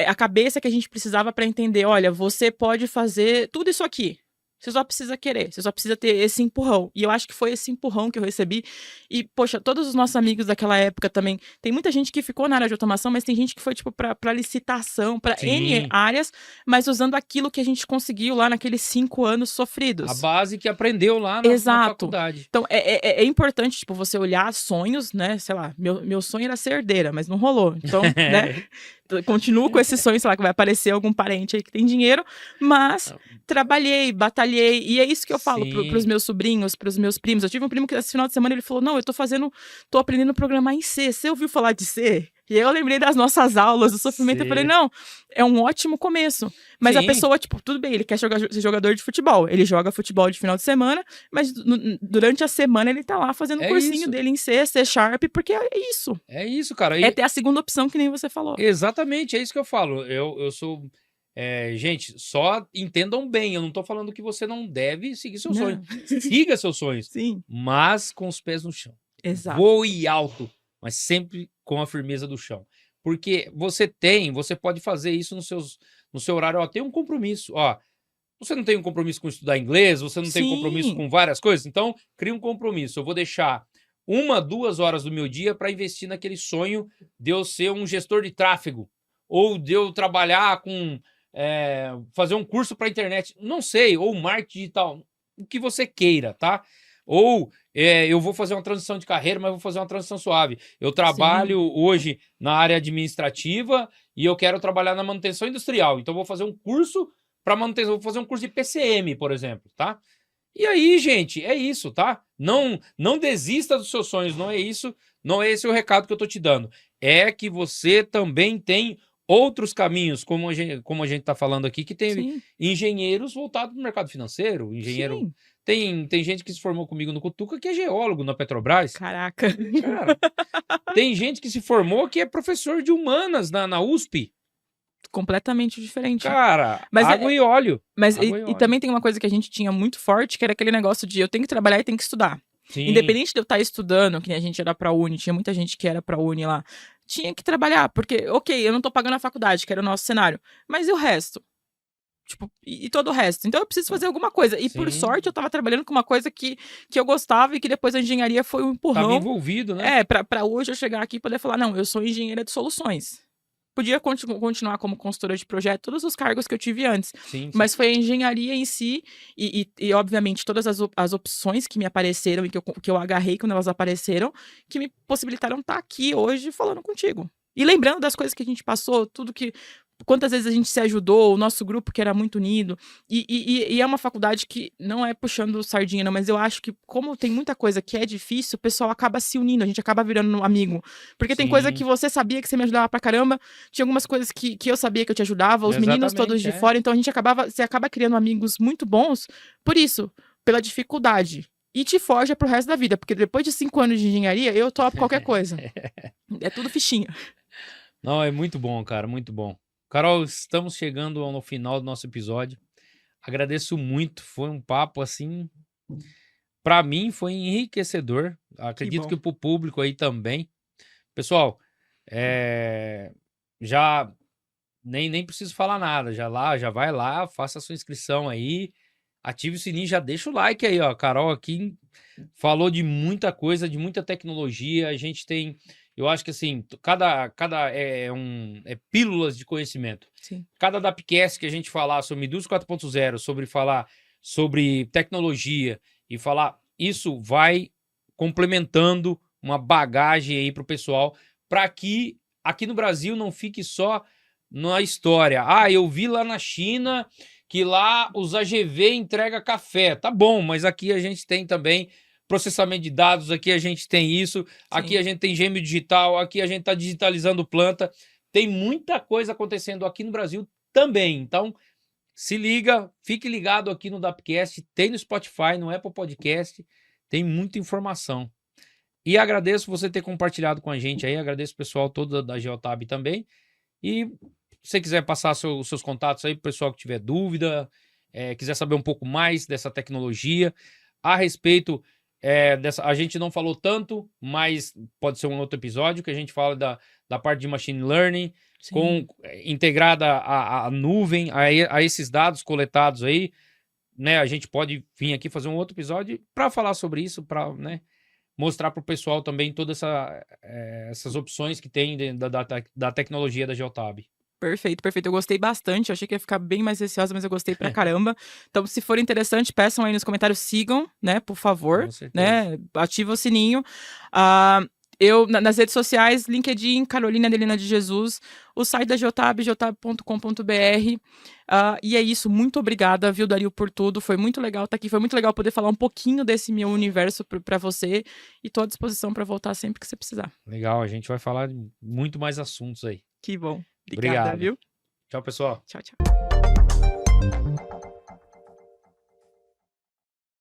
a cabeça que a gente precisava para entender, olha, você pode fazer tudo isso aqui. Você só precisa querer, você só precisa ter esse empurrão. E eu acho que foi esse empurrão que eu recebi. E, poxa, todos os nossos amigos daquela época também. Tem muita gente que ficou na área de automação, mas tem gente que foi, tipo, pra licitação, pra N áreas, mas usando aquilo que a gente conseguiu lá naqueles 5 anos sofridos. A base que aprendeu lá na faculdade. Então, é importante, tipo, você olhar sonhos, né? Sei lá, meu sonho era ser herdeira, mas não rolou. Então, né? Continuo com esse sonho, sei lá, que vai aparecer algum parente aí que tem dinheiro, mas trabalhei, batalhei, e é isso que eu falo pros meus sobrinhos, pros meus primos. Eu tive um primo que esse final de semana ele falou, não, eu tô aprendendo a programar em C. Você ouviu falar de C? E aí eu lembrei das nossas aulas, do sofrimento, eu falei, não, é um ótimo começo. Mas a pessoa, tipo, tudo bem, ele quer ser jogador de futebol, ele joga futebol de final de semana, mas durante a semana ele tá lá fazendo o cursinho dele em C, C Sharp, porque é isso. É isso, cara. É ter a segunda opção que nem você falou. Exatamente, é isso que eu falo. Eu sou... gente, só entendam bem, eu não tô falando que você não deve seguir seus sonhos. Siga seus sonhos, Sim, mas com os pés no chão. exato. Voe alto, mas sempre com a firmeza do chão. Porque você pode fazer isso no seu horário. Ó, tem um compromisso, ó. Você não tem um compromisso com estudar inglês, você não tem um compromisso com várias coisas, então cria um compromisso. Eu vou deixar 1, 2 horas do meu dia para investir naquele sonho de eu ser um gestor de tráfego, ou de eu trabalhar com fazer um curso para internet, não sei, ou marketing digital, o que você queira, tá? Ou eu vou fazer uma transição de carreira, mas vou fazer uma transição suave. Eu trabalho hoje na área administrativa e eu quero trabalhar na manutenção industrial, então vou fazer um curso para manutenção, vou fazer um curso de PCM, por exemplo, tá? E aí, gente, é isso, tá? Não desista dos seus sonhos, não é isso, não é esse o recado que eu tô te dando. É que você também tem outros caminhos, como a gente tá falando aqui, que tem engenheiros voltados para o mercado financeiro, engenheiro... Tem gente que se formou comigo no Cutuca que é geólogo na Petrobras. Caraca. Cara, tem gente que se formou que é professor de humanas na USP. Completamente diferente. Cara, mas água e óleo. Mas e também tem uma coisa que a gente tinha muito forte, que era aquele negócio de eu tenho que trabalhar e tenho que estudar. Sim. Independente de eu estar estudando, que nem a gente era pra Uni, tinha muita gente que era pra Uni lá, tinha que trabalhar, porque, ok, eu não tô pagando a faculdade, que era o nosso cenário, mas e o resto? Tipo, e todo o resto. Então eu preciso fazer alguma coisa. E por sorte eu tava trabalhando com uma coisa que eu gostava e que depois a engenharia foi um empurrão. Tava envolvido, né? Pra hoje eu chegar aqui e poder falar, não, eu sou engenheira de soluções. Podia continuar como consultora de projeto, todos os cargos que eu tive antes. Sim. Mas foi a engenharia em si e obviamente, todas as opções que me apareceram e que eu agarrei quando elas apareceram, que me possibilitaram estar aqui hoje falando contigo. E lembrando das coisas que a gente passou, tudo que... Quantas vezes a gente se ajudou, o nosso grupo que era muito unido. E é uma faculdade que não é puxando sardinha, não, mas eu acho que, como tem muita coisa que é difícil, o pessoal acaba se unindo, a gente acaba virando um amigo. Porque tem coisa que você sabia que você me ajudava pra caramba, tinha algumas coisas que eu sabia que eu te ajudava, os meninos todos de fora, então você acaba criando amigos muito bons por isso, pela dificuldade. E te forja pro resto da vida, porque depois de 5 anos de engenharia, eu topo qualquer coisa. É tudo fichinha. Não, é muito bom, cara, muito bom. Carol, estamos chegando no final do nosso episódio. Agradeço muito, foi um papo assim, para mim foi enriquecedor. Acredito que para o público aí também. Pessoal, já nem preciso falar nada, já vai lá, faça a sua inscrição aí, ative o sininho, já deixa o like aí, ó. A Carol aqui falou de muita coisa, de muita tecnologia. A gente tem... Eu acho que assim, cada pílulas de conhecimento. Sim. Cada Dapcast que a gente falar sobre indústria 4.0, sobre falar sobre tecnologia e falar, isso vai complementando uma bagagem aí para o pessoal, para que aqui no Brasil não fique só na história. Ah, eu vi lá na China que lá os AGV entrega café. Tá bom, mas aqui a gente tem também processamento de dados, aqui a gente tem isso, aqui a gente tem gêmeo digital, aqui a gente está digitalizando planta. Tem muita coisa acontecendo aqui no Brasil também. Então, se liga, fique ligado aqui no Dapcast, tem no Spotify, no Apple Podcast, tem muita informação. E agradeço você ter compartilhado com a gente aí, agradeço o pessoal todo da Geotab também. E se você quiser passar os seus contatos aí para o pessoal que tiver dúvida, quiser saber um pouco mais dessa tecnologia, a respeito dessa, a gente não falou tanto, mas pode ser um outro episódio que a gente fala da parte de machine learning, integrada à nuvem, a esses dados coletados aí, né? A gente pode vir aqui fazer um outro episódio para falar sobre isso, para, né, mostrar para o pessoal também todas essas opções que tem da tecnologia da Geotab. Perfeito, perfeito. Eu gostei bastante. Eu achei que ia ficar bem mais receosa, mas eu gostei pra caramba. Então, se for interessante, peçam aí nos comentários, sigam, né, por favor, né, ativa o sininho. Eu, nas redes sociais, LinkedIn, Carolina Adelina de Jesus, o site da Geotab, geotab.com.br. E é isso, muito obrigada, viu, Dario, por tudo. Foi muito legal estar aqui, foi muito legal poder falar um pouquinho desse meu universo para você. E tô à disposição para voltar sempre que você precisar. Legal, a gente vai falar de muito mais assuntos aí. Que bom. Obrigada, viu? Tchau, pessoal. Tchau, tchau.